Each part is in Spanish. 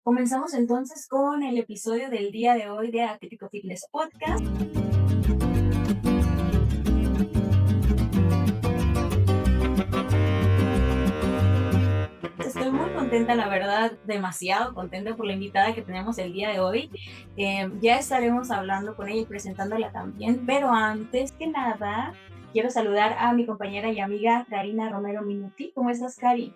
Comenzamos entonces con el episodio del día de hoy de Acrítico Fitness Podcast. Estoy muy contenta, la verdad, demasiado contenta por la invitada que tenemos el día de hoy. Ya estaremos hablando con ella y presentándola también, pero antes que nada, quiero saludar a mi compañera y amiga Karina Romero Minuti. ¿Cómo estás, Cari?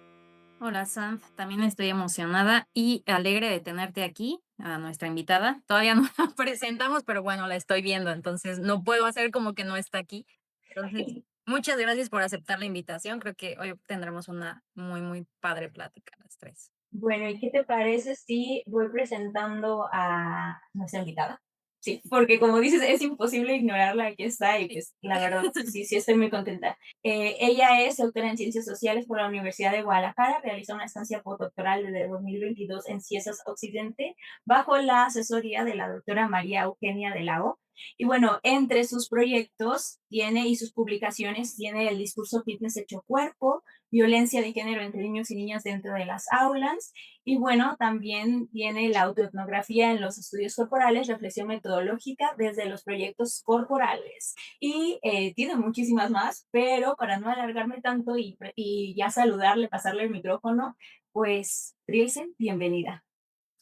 Hola, Sam. También estoy emocionada y alegre de tenerte aquí, a nuestra invitada. Todavía no la presentamos, pero bueno, la estoy viendo, entonces no puedo hacer como que no está aquí. Entonces, muchas gracias por aceptar la invitación. Creo que hoy tendremos una muy, muy padre plática las tres. Bueno, ¿y qué te parece si voy presentando a nuestra invitada? Sí, porque como dices, es imposible ignorarla, aquí está, y Sí. pues la verdad, sí, sí estoy muy contenta. Ella es doctora en Ciencias Sociales por la Universidad de Guadalajara, realizó una estancia postdoctoral desde 2022 en Ciencias Occidente, bajo la asesoría de la doctora María Eugenia de la O. Y bueno, entre sus proyectos tiene y sus publicaciones tiene el discurso Fitness Hecho Cuerpo, violencia de género entre niños y niñas dentro de las aulas. Y bueno, también tiene la autoetnografía en los estudios corporales, reflexión metodológica desde los proyectos corporales. Y tiene muchísimas más, pero para no alargarme tanto y ya saludarle, pasarle el micrófono, pues Trilce, bienvenida.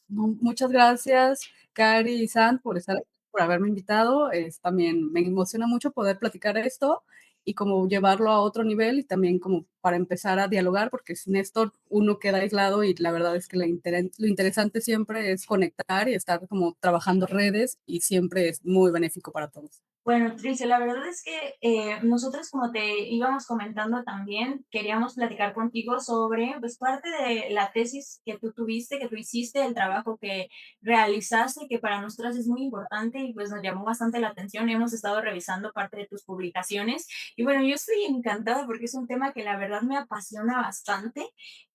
Muchas gracias, Cari y San, por estar aquí, por haberme invitado. También me emociona mucho poder platicar esto y como llevarlo a otro nivel y también como para empezar a dialogar, porque sin esto uno queda aislado y la verdad es que lo interesante siempre es conectar y estar como trabajando redes y siempre es muy benéfico para todos. Bueno, Trilce, la verdad es que nosotros, como te íbamos comentando también, queríamos platicar contigo sobre pues, parte de la tesis que tú tuviste, que tú hiciste, el trabajo que realizaste, que para nosotras es muy importante y pues nos llamó bastante la atención. Hemos estado revisando parte de tus publicaciones y bueno, yo estoy encantada porque es un tema que la verdad me apasiona bastante.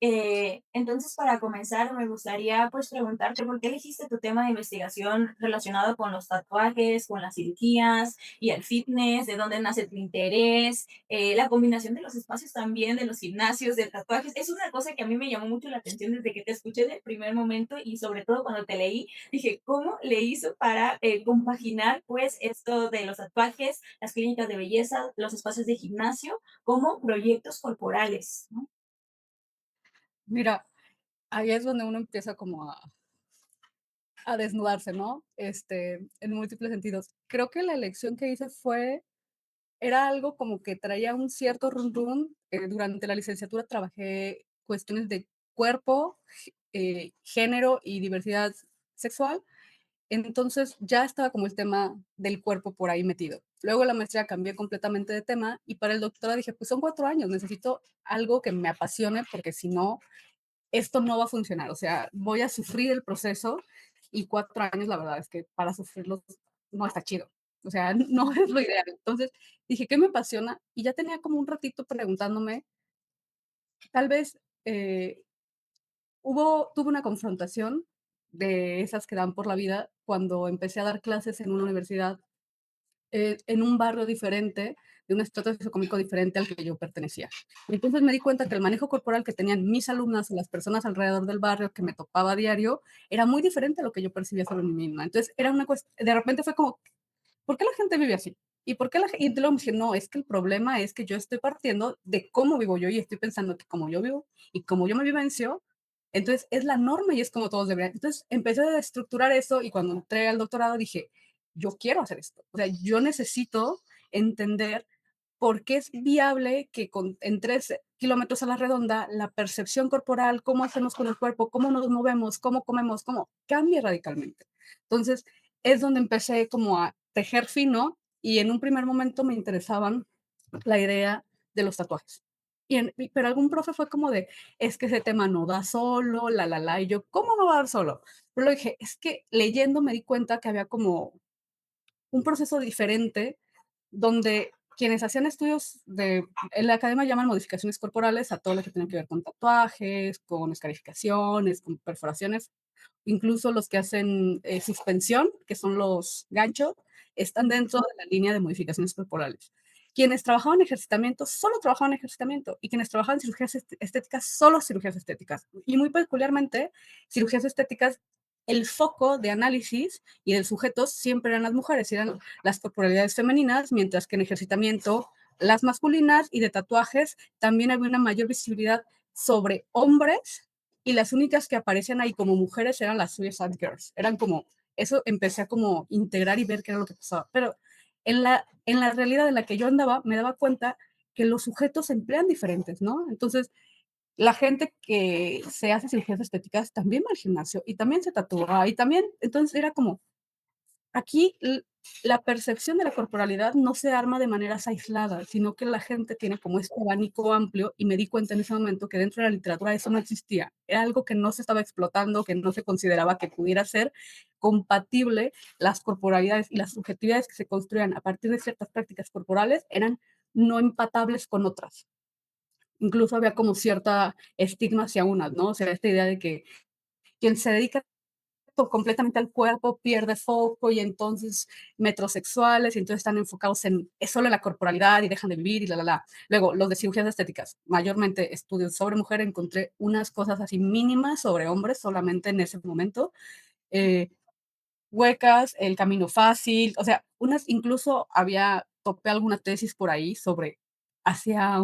Entonces, para comenzar, me gustaría pues preguntarte por qué elegiste tu tema de investigación relacionado con los tatuajes, con las cirugías y el fitness, de dónde nace tu interés, la combinación de los espacios también, de los gimnasios, de tatuajes. Es una cosa que a mí me llamó mucho la atención desde que te escuché del primer momento y sobre todo cuando te leí, dije, ¿cómo le hizo para compaginar pues esto de los tatuajes, las clínicas de belleza, los espacios de gimnasio como proyectos corporales, ¿no? Mira, ahí es donde uno empieza como a desnudarse, ¿no? En múltiples sentidos. Creo que la elección que hice era algo como que traía un cierto run run. Durante la licenciatura trabajé cuestiones de cuerpo, género y diversidad sexual. Entonces ya estaba como el tema del cuerpo por ahí metido. Luego la maestría cambié completamente de tema y para el doctorado dije, pues son 4 años, necesito algo que me apasione porque si no, esto no va a funcionar. O sea, voy a sufrir el proceso y 4 años, la verdad es que para sufrirlos no está chido. O sea, no es lo ideal. Entonces dije, ¿qué me apasiona? Y ya tenía como un ratito preguntándome, tal vez tuve una confrontación de esas que dan por la vida cuando empecé a dar clases en una universidad, en un barrio diferente, de un estrato socioeconómico diferente al que yo pertenecía. Y entonces me di cuenta que el manejo corporal que tenían mis alumnas o las personas alrededor del barrio que me topaba a diario era muy diferente a lo que yo percibía sobre mí misma. Entonces era una cuestión, de repente fue como, ¿por qué la gente vive así? ¿Y por qué y luego me dije, no, es que el problema es que yo estoy partiendo de cómo vivo yo y estoy pensando que como yo vivo y como yo me vivencio, entonces es la norma y es como todos deberían. Entonces empecé a estructurar eso y cuando entré al doctorado dije, yo quiero hacer esto. O sea, yo necesito entender por qué es viable que en 3 kilómetros a la redonda la percepción corporal, cómo hacemos con el cuerpo, cómo nos movemos, cómo comemos, cómo cambie radicalmente. Entonces es donde empecé como a tejer fino y en un primer momento me interesaban la idea de los tatuajes. Pero algún profe fue como de, es que ese tema no da solo, y yo, ¿cómo no va a dar solo? Pero le dije, es que leyendo me di cuenta que había como un proceso diferente donde quienes hacían estudios en la academia llaman modificaciones corporales a todo lo que tiene que ver con tatuajes, con escarificaciones, con perforaciones, incluso los que hacen suspensión, que son los ganchos, están dentro de la línea de modificaciones corporales. quienes trabajaban en ejercitamiento solo trabajaban en ejercitamiento y quienes trabajaban en cirugías estéticas solo cirugías estéticas. Y muy peculiarmente, cirugías estéticas, el foco de análisis y del sujeto siempre eran las mujeres, eran las corporalidades femeninas, mientras que en ejercitamiento las masculinas y de tatuajes también había una mayor visibilidad sobre hombres y las únicas que aparecían ahí como mujeres eran las Suicide Girls. Eran como, eso empecé a como integrar y ver qué era lo que pasaba. Pero en la realidad en la que yo andaba, me daba cuenta que los sujetos se emplean diferentes, ¿no? Entonces, la gente que se hace cirugías estéticas también va al gimnasio y también se tatúa y también, entonces era como, aquí la percepción de la corporalidad no se arma de maneras aisladas, sino que la gente tiene como este abanico amplio y me di cuenta en ese momento que dentro de la literatura eso no existía. Era algo que no se estaba explotando, que no se consideraba que pudiera ser compatible. Las corporalidades y las subjetividades que se construían a partir de ciertas prácticas corporales eran no empatables con otras. Incluso había como cierta estigma hacia unas, ¿no? O sea, esta idea de que quien se dedica completamente al cuerpo, pierde foco y entonces metrosexuales y entonces están enfocados en es solo en la corporalidad y dejan de vivir y la, la, la. Luego, los de cirugías estéticas, mayormente estudios sobre mujer, encontré unas cosas así mínimas sobre hombres solamente en ese momento. Eh, Huecas, el camino fácil, o sea, unas incluso topé alguna tesis por ahí sobre, hacia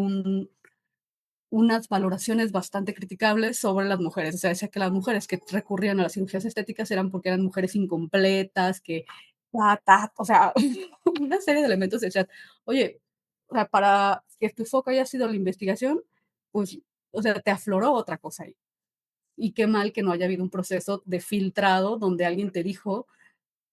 unas valoraciones bastante criticables sobre las mujeres. O sea, decía que las mujeres que recurrían a las cirugías estéticas eran porque eran mujeres incompletas, que o sea, una serie de elementos. Decían, oye, o sea, para que tu foco haya sido la investigación, pues, o sea, te afloró otra cosa ahí. Y qué mal que no haya habido un proceso de filtrado donde alguien te dijo,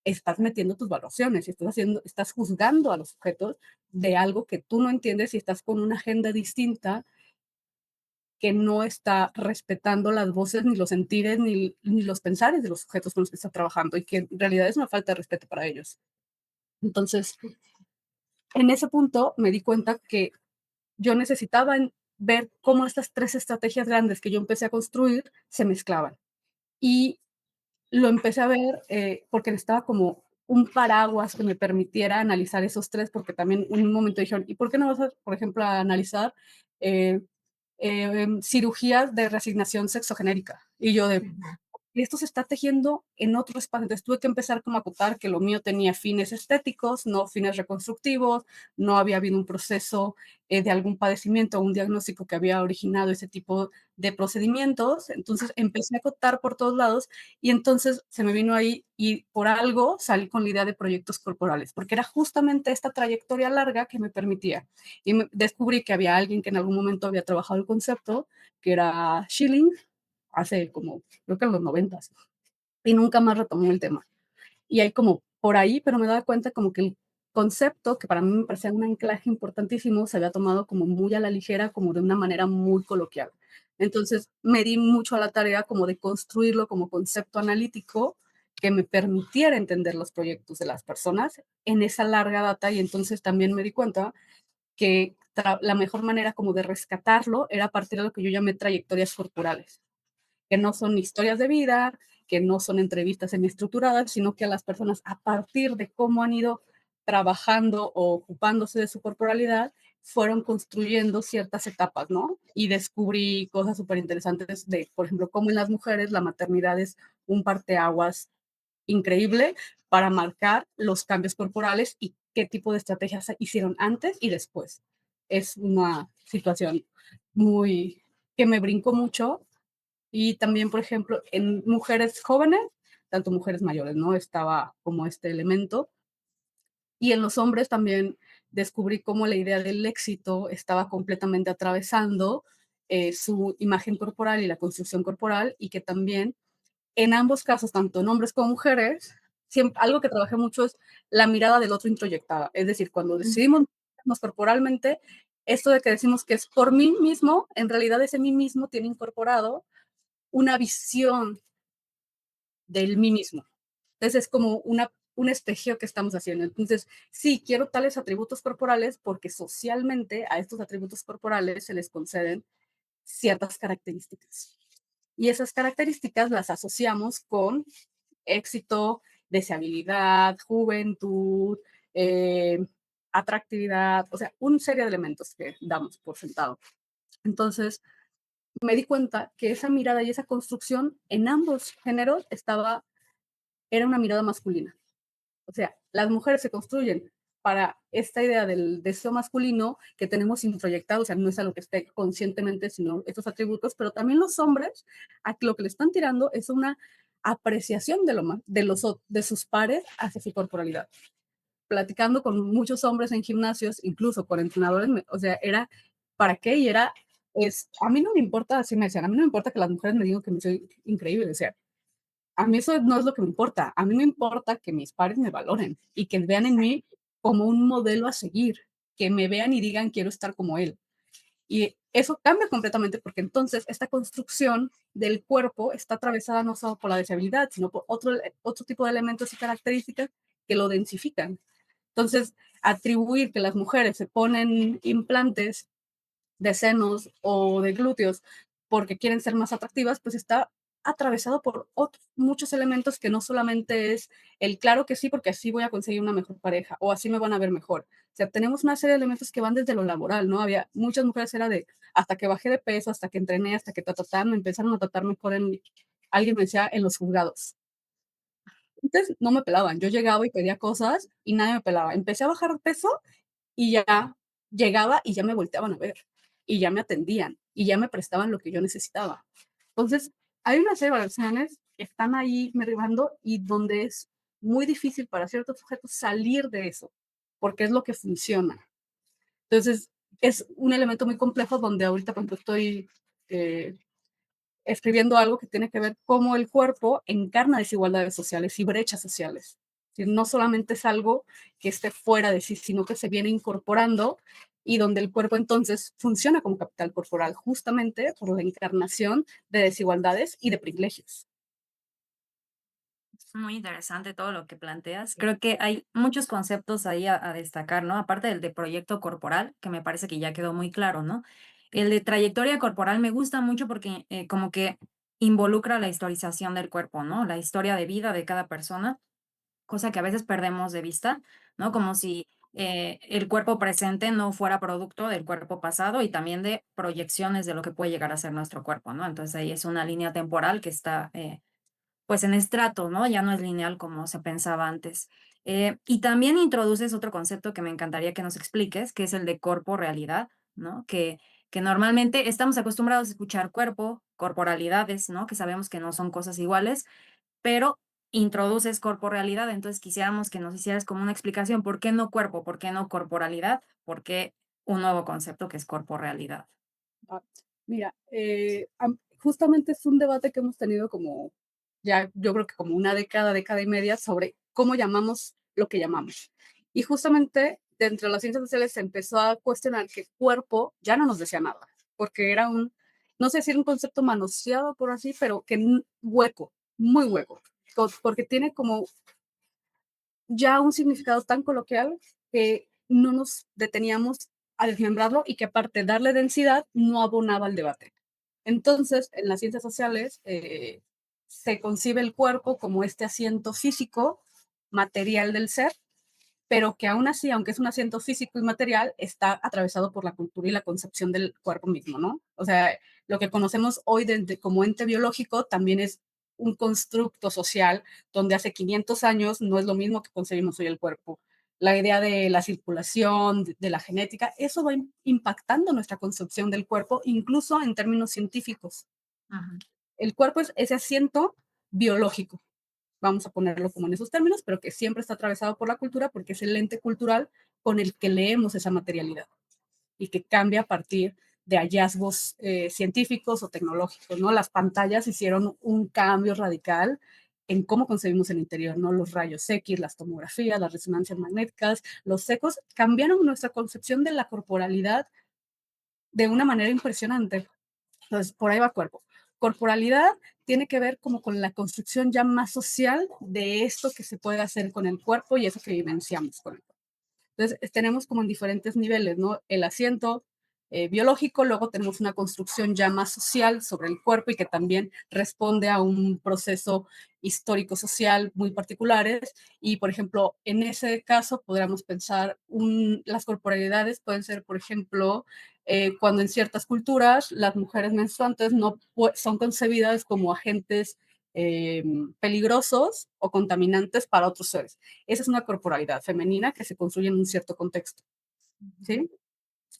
estás metiendo tus valoraciones, estás juzgando a los sujetos de algo que tú no entiendes y estás con una agenda distinta que no está respetando las voces, ni los sentires, ni los pensares de los sujetos con los que está trabajando y que en realidad es una falta de respeto para ellos. Entonces, en ese punto me di cuenta que yo necesitaba ver cómo estas tres estrategias grandes que yo empecé a construir se mezclaban. Y lo empecé a ver porque necesitaba como un paraguas que me permitiera analizar esos tres, porque también en un momento dijeron, ¿y por qué no vas a, por ejemplo, a analizar eh, cirugías de reasignación sexogenérica? Y yo de, y esto se está tejiendo en otro espacio. Entonces tuve que empezar como a acotar que lo mío tenía fines estéticos, no fines reconstructivos, no había habido un proceso de algún padecimiento o un diagnóstico que había originado ese tipo de procedimientos. Entonces empecé a acotar por todos lados y entonces se me vino ahí y por algo salí con la idea de proyectos corporales, porque era justamente esta trayectoria larga que me permitía. Y descubrí que había alguien que en algún momento había trabajado el concepto, que era Schilling, hace como, creo que en los 90s, y nunca más retomó el tema. Y hay como por ahí, pero me daba cuenta como que el concepto, que para mí me parecía un anclaje importantísimo, se había tomado como muy a la ligera, como de una manera muy coloquial. Entonces me di mucho a la tarea como de construirlo como concepto analítico que me permitiera entender los proyectos de las personas en esa larga data y entonces también me di cuenta que la mejor manera como de rescatarlo era a partir de lo que yo llamé trayectorias corporales, que no son historias de vida, que no son entrevistas semiestructuradas, sino que a las personas, a partir de cómo han ido trabajando o ocupándose de su corporalidad, fueron construyendo ciertas etapas, ¿no? Y descubrí cosas súper interesantes de, por ejemplo, cómo en las mujeres la maternidad es un parteaguas increíble para marcar los cambios corporales y qué tipo de estrategias hicieron antes y después. Es una situación muy que me brincó mucho y también, por ejemplo, en mujeres jóvenes, tanto mujeres mayores, ¿no? Estaba como este elemento. Y en los hombres también descubrí cómo la idea del éxito estaba completamente atravesando su imagen corporal y la construcción corporal y que también en ambos casos, tanto en hombres como mujeres, siempre, algo que trabajé mucho es la mirada del otro introyectada. Es decir, cuando decidimos vernos corporalmente, esto de que decimos que es por mí mismo, en realidad ese mí mismo tiene incorporado una visión del mí mismo. Entonces es como un espejeo que estamos haciendo. Entonces, sí, quiero tales atributos corporales porque socialmente a estos atributos corporales se les conceden ciertas características. Y esas características las asociamos con éxito, deseabilidad, juventud, atractividad, o sea, una serie de elementos que damos por sentado. Entonces, me di cuenta que esa mirada y esa construcción en ambos géneros era una mirada masculina. O sea, las mujeres se construyen para esta idea del deseo masculino que tenemos introyectado, o sea, no es algo que esté conscientemente, sino estos atributos, pero también los hombres a lo que le están tirando es una apreciación de sus pares hacia su corporalidad. Platicando con muchos hombres en gimnasios, incluso con entrenadores, o sea, era, ¿para qué? Y era, a mí no me importa, así me decían, a mí no me importa que las mujeres me digan que me soy increíble, o sea, a mí eso no es lo que me importa. A mí me importa que mis pares me valoren y que vean en mí como un modelo a seguir, que me vean y digan quiero estar como él. Y eso cambia completamente porque entonces esta construcción del cuerpo está atravesada no solo por la deseabilidad, sino por otro tipo de elementos y características que lo densifican. Entonces, atribuir que las mujeres se ponen implantes de senos o de glúteos porque quieren ser más atractivas, pues está atravesado por muchos elementos que no solamente es el claro que sí, porque así voy a conseguir una mejor pareja o así me van a ver mejor. O sea, tenemos una serie de elementos que van desde lo laboral, ¿no? Había muchas mujeres, era de hasta que bajé de peso, hasta que entrené, hasta que me empezaron a tratar mejor alguien me decía, en los juzgados. Entonces no me pelaban. Yo llegaba y pedía cosas y nadie me pelaba. Empecé a bajar de peso y ya llegaba y ya me volteaban a ver, y ya me atendían, y ya me prestaban lo que yo necesitaba. Entonces, hay una serie de variaciones que están ahí mermando y donde es muy difícil para ciertos sujetos salir de eso, porque es lo que funciona. Entonces, es un elemento muy complejo donde ahorita, cuando estoy eh, escribiendo algo que tiene que ver cómo el cuerpo encarna desigualdades sociales y brechas sociales. No solamente es algo que esté fuera de sí, sino que se viene incorporando y donde el cuerpo entonces funciona como capital corporal, justamente por la encarnación de desigualdades y de privilegios. Es muy interesante todo lo que planteas. Creo que hay muchos conceptos ahí a destacar, ¿no? Aparte del de proyecto corporal, que me parece que ya quedó muy claro, ¿no? El de trayectoria corporal me gusta mucho porque como que involucra la historización del cuerpo, ¿no? La historia de vida de cada persona, cosa que a veces perdemos de vista, ¿no? Como si el cuerpo presente no fuera producto del cuerpo pasado y también de proyecciones de lo que puede llegar a ser nuestro cuerpo, ¿no? Entonces ahí es una línea temporal que está pues en estrato, ¿no? Ya no es lineal como se pensaba antes. Y también introduces otro concepto que me encantaría que nos expliques, que es el de corporrealidad, ¿no? Que normalmente estamos acostumbrados a escuchar cuerpo, corporalidades, ¿no? Que sabemos que no son cosas iguales, pero introduces corporrealidad, entonces quisiéramos que nos hicieras como una explicación, ¿por qué no cuerpo? ¿Por qué no corporalidad? ¿Por qué un nuevo concepto que es corporrealidad? Ah, mira, justamente es un debate que hemos tenido como ya, yo creo que como una década, década y media, sobre cómo llamamos lo que llamamos. Y justamente dentro de las ciencias sociales se empezó a cuestionar que cuerpo ya no nos decía nada, porque era no sé si era un concepto manoseado por así, pero que hueco, muy hueco, porque tiene como ya un significado tan coloquial que no nos deteníamos a desmembrarlo y que aparte darle densidad no abonaba al debate. Entonces, en las ciencias sociales se concibe el cuerpo como este asiento físico, material del ser, pero que aún así, aunque es un asiento físico y material, está atravesado por la cultura y la concepción del cuerpo mismo, ¿no? O sea, lo que conocemos hoy como ente biológico también es un constructo social donde hace 500 años no es lo mismo que concebimos hoy el cuerpo. La idea de la circulación, de la genética, eso va impactando nuestra concepción del cuerpo, incluso en términos científicos. Ujú. El cuerpo es ese asiento biológico, vamos a ponerlo como en esos términos, pero que siempre está atravesado por la cultura porque es el ente cultural con el que leemos esa materialidad y que cambia a partir de hallazgos científicos o tecnológicos, ¿no? Las pantallas hicieron un cambio radical en cómo concebimos el interior, ¿no? Los rayos X, las tomografías, las resonancias magnéticas, los ecos cambiaron nuestra concepción de la corporalidad de una manera impresionante. Entonces, por ahí va cuerpo. Corporalidad tiene que ver como con la construcción ya más social de esto que se puede hacer con el cuerpo y eso que vivenciamos con el cuerpo. Entonces, tenemos como en diferentes niveles, ¿no? El asiento, biológico, luego tenemos una construcción ya más social sobre el cuerpo y que también responde a un proceso histórico-social muy particulares. Y, por ejemplo, en ese caso podríamos pensar, las corporalidades pueden ser, por ejemplo, cuando en ciertas culturas las mujeres menstruantes no son concebidas como agentes peligrosos o contaminantes para otros seres. Esa es una corporalidad femenina que se construye en un cierto contexto, ¿sí?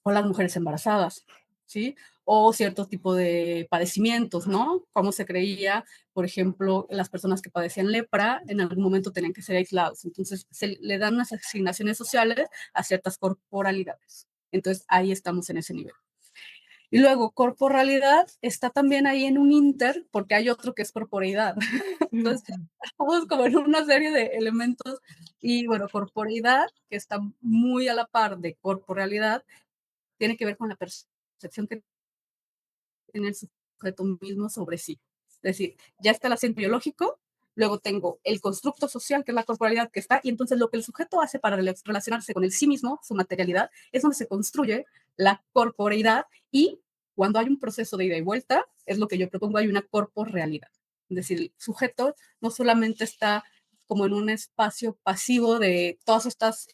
O las mujeres embarazadas, ¿sí? O cierto tipo de padecimientos, ¿no? Como se creía, por ejemplo, las personas que padecían lepra en algún momento tenían que ser aislados. Entonces, se le dan unas asignaciones sociales a ciertas corporalidades. Entonces, ahí estamos en ese nivel. Y luego, corporalidad está también ahí en un inter, porque hay otro que es corporeidad. Entonces, Ujú. estamos como en una serie de elementos. Y bueno, corporeidad, que está muy a la par de corporalidad, tiene que ver con la percepción que tiene el sujeto mismo sobre sí. Es decir, ya está el acento biológico, luego tengo el constructo social, que es la corporalidad que está, y entonces lo que el sujeto hace para relacionarse con el sí mismo, su materialidad, es donde se construye la corporeidad y cuando hay un proceso de ida y vuelta, es lo que yo propongo, hay una corporrealidad. Es decir, el sujeto no solamente está como en un espacio pasivo de todas estas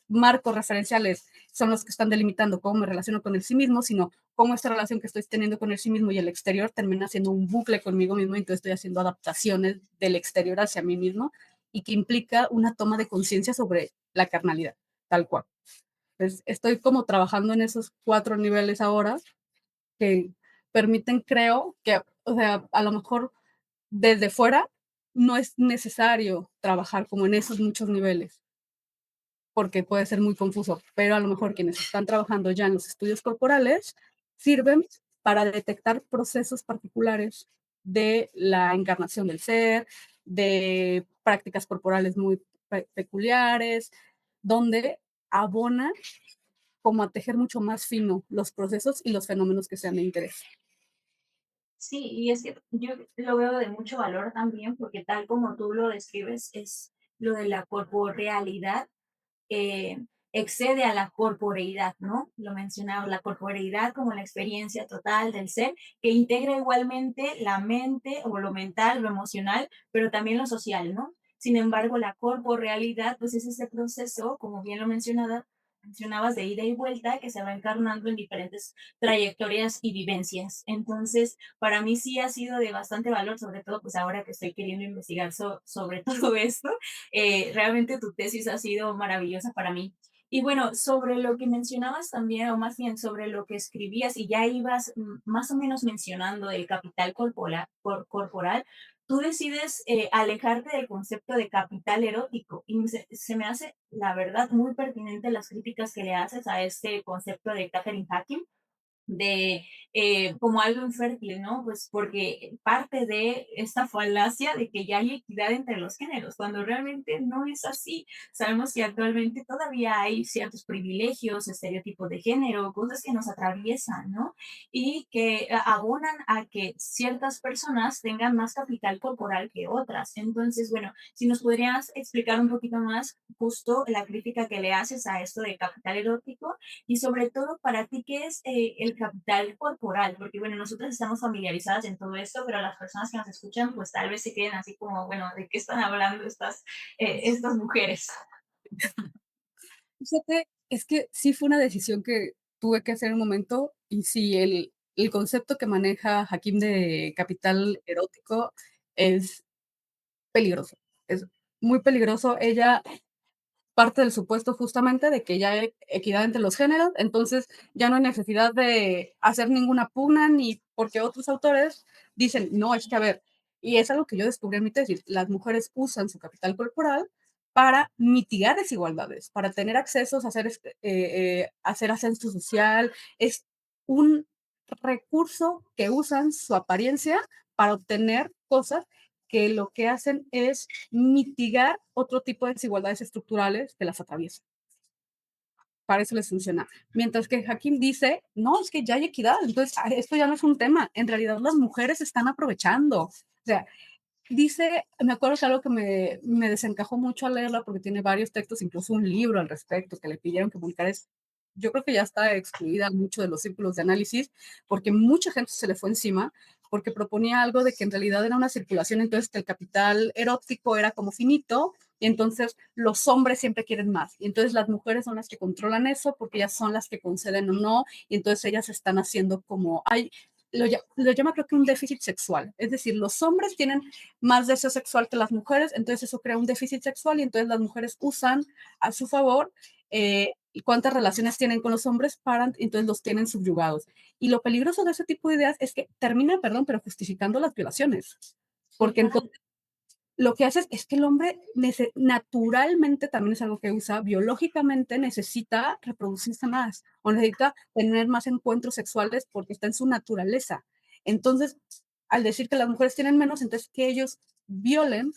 marcos referenciales son los que están delimitando cómo me relaciono con el sí mismo, sino cómo esta relación que estoy teniendo con el sí mismo y el exterior termina siendo un bucle conmigo mismo y entonces estoy haciendo adaptaciones del exterior hacia mí mismo y que implica una toma de conciencia sobre la carnalidad, tal cual. Entonces, estoy como trabajando en esos 4 niveles ahora que permiten, creo, que, o sea, a lo mejor desde fuera no es necesario trabajar como en esos muchos niveles porque puede ser muy confuso, pero a lo mejor quienes están trabajando ya en los estudios corporales sirven para detectar procesos particulares de la encarnación del ser, de prácticas corporales muy peculiares, donde abonan como a tejer mucho más fino los procesos y los fenómenos que sean de interés. Sí, y es que yo lo veo de mucho valor también, porque tal como tú lo describes, es lo de la corporealidad eh, excede a la corporeidad, ¿no? Lo mencionaba, la corporeidad como la experiencia total del ser, que integra igualmente la mente o lo mental, lo emocional, pero también lo social, ¿no? Sin embargo, la corporealidad, pues es ese proceso, como bien lo mencionabas, de ida y vuelta, que se va encarnando en diferentes trayectorias y vivencias. Entonces, para mí sí ha sido de bastante valor, sobre todo pues ahora que estoy queriendo investigar sobre todo esto, realmente tu tesis ha sido maravillosa para mí. Y bueno, sobre lo que mencionabas también, o más bien sobre lo que escribías y ya ibas más o menos mencionando el capital corporal, tú decides alejarte del concepto de capital erótico y se me hace, la verdad, muy pertinente las críticas que le haces a este concepto de Catherine Hacking de como algo infértil, ¿no? Pues porque parte de esta falacia de que ya hay equidad entre los géneros, cuando realmente no es así. Sabemos que actualmente todavía hay ciertos privilegios, estereotipos de género, cosas que nos atraviesan, ¿no? Y que abonan a que ciertas personas tengan más capital corporal que otras. Entonces, bueno, si nos podrías explicar un poquito más justo la crítica que le haces a esto de capital erótico y sobre todo, para ti, ¿qué es el capital corporal? Porque, bueno, nosotros estamos familiarizadas en todo esto, pero las personas que nos escuchan, pues tal vez se queden así como, bueno, ¿de qué están hablando estas mujeres? Fíjate, es que sí fue una decisión que tuve que hacer en un momento y sí, el concepto que maneja Hakim de capital erótico es peligroso, es muy peligroso. Ella parte del supuesto justamente de que ya hay equidad entre los géneros, entonces ya no hay necesidad de hacer ninguna pugna, ni porque otros autores dicen, no, es que a ver, y es algo que yo descubrí en mi tesis, las mujeres usan su capital corporal para mitigar desigualdades, para tener accesos a hacer, hacer ascenso social, es un recurso que usan su apariencia para obtener cosas que lo que hacen es mitigar otro tipo de desigualdades estructurales que las atraviesan. Para eso les funciona. Mientras que Hakim dice, no, es que ya hay equidad, entonces esto ya no es un tema. En realidad las mujeres están aprovechando. O sea, dice, me acuerdo que algo que me desencajó mucho al leerla porque tiene varios textos, incluso un libro al respecto que le pidieron que publicara, yo creo que ya está excluida mucho de los círculos de análisis, porque mucha gente se le fue encima, porque proponía algo de que en realidad era una circulación, entonces que el capital erótico era como finito, y entonces los hombres siempre quieren más, y entonces las mujeres son las que controlan eso, porque ellas son las que conceden o no, y entonces ellas están haciendo como, hay, lo llama creo que un déficit sexual, es decir, los hombres tienen más deseo sexual que las mujeres, entonces eso crea un déficit sexual y entonces las mujeres usan a su favor y cuántas relaciones tienen con los hombres para, entonces los tienen subyugados. Y lo peligroso de ese tipo de ideas es que termina, perdón, pero justificando las violaciones. Sí, Porque claro. entonces lo que haces es que el hombre naturalmente también es algo que usa, biológicamente necesita reproducirse más o necesita tener más encuentros sexuales porque está en su naturaleza. Entonces, al decir que las mujeres tienen menos, entonces que ellos violen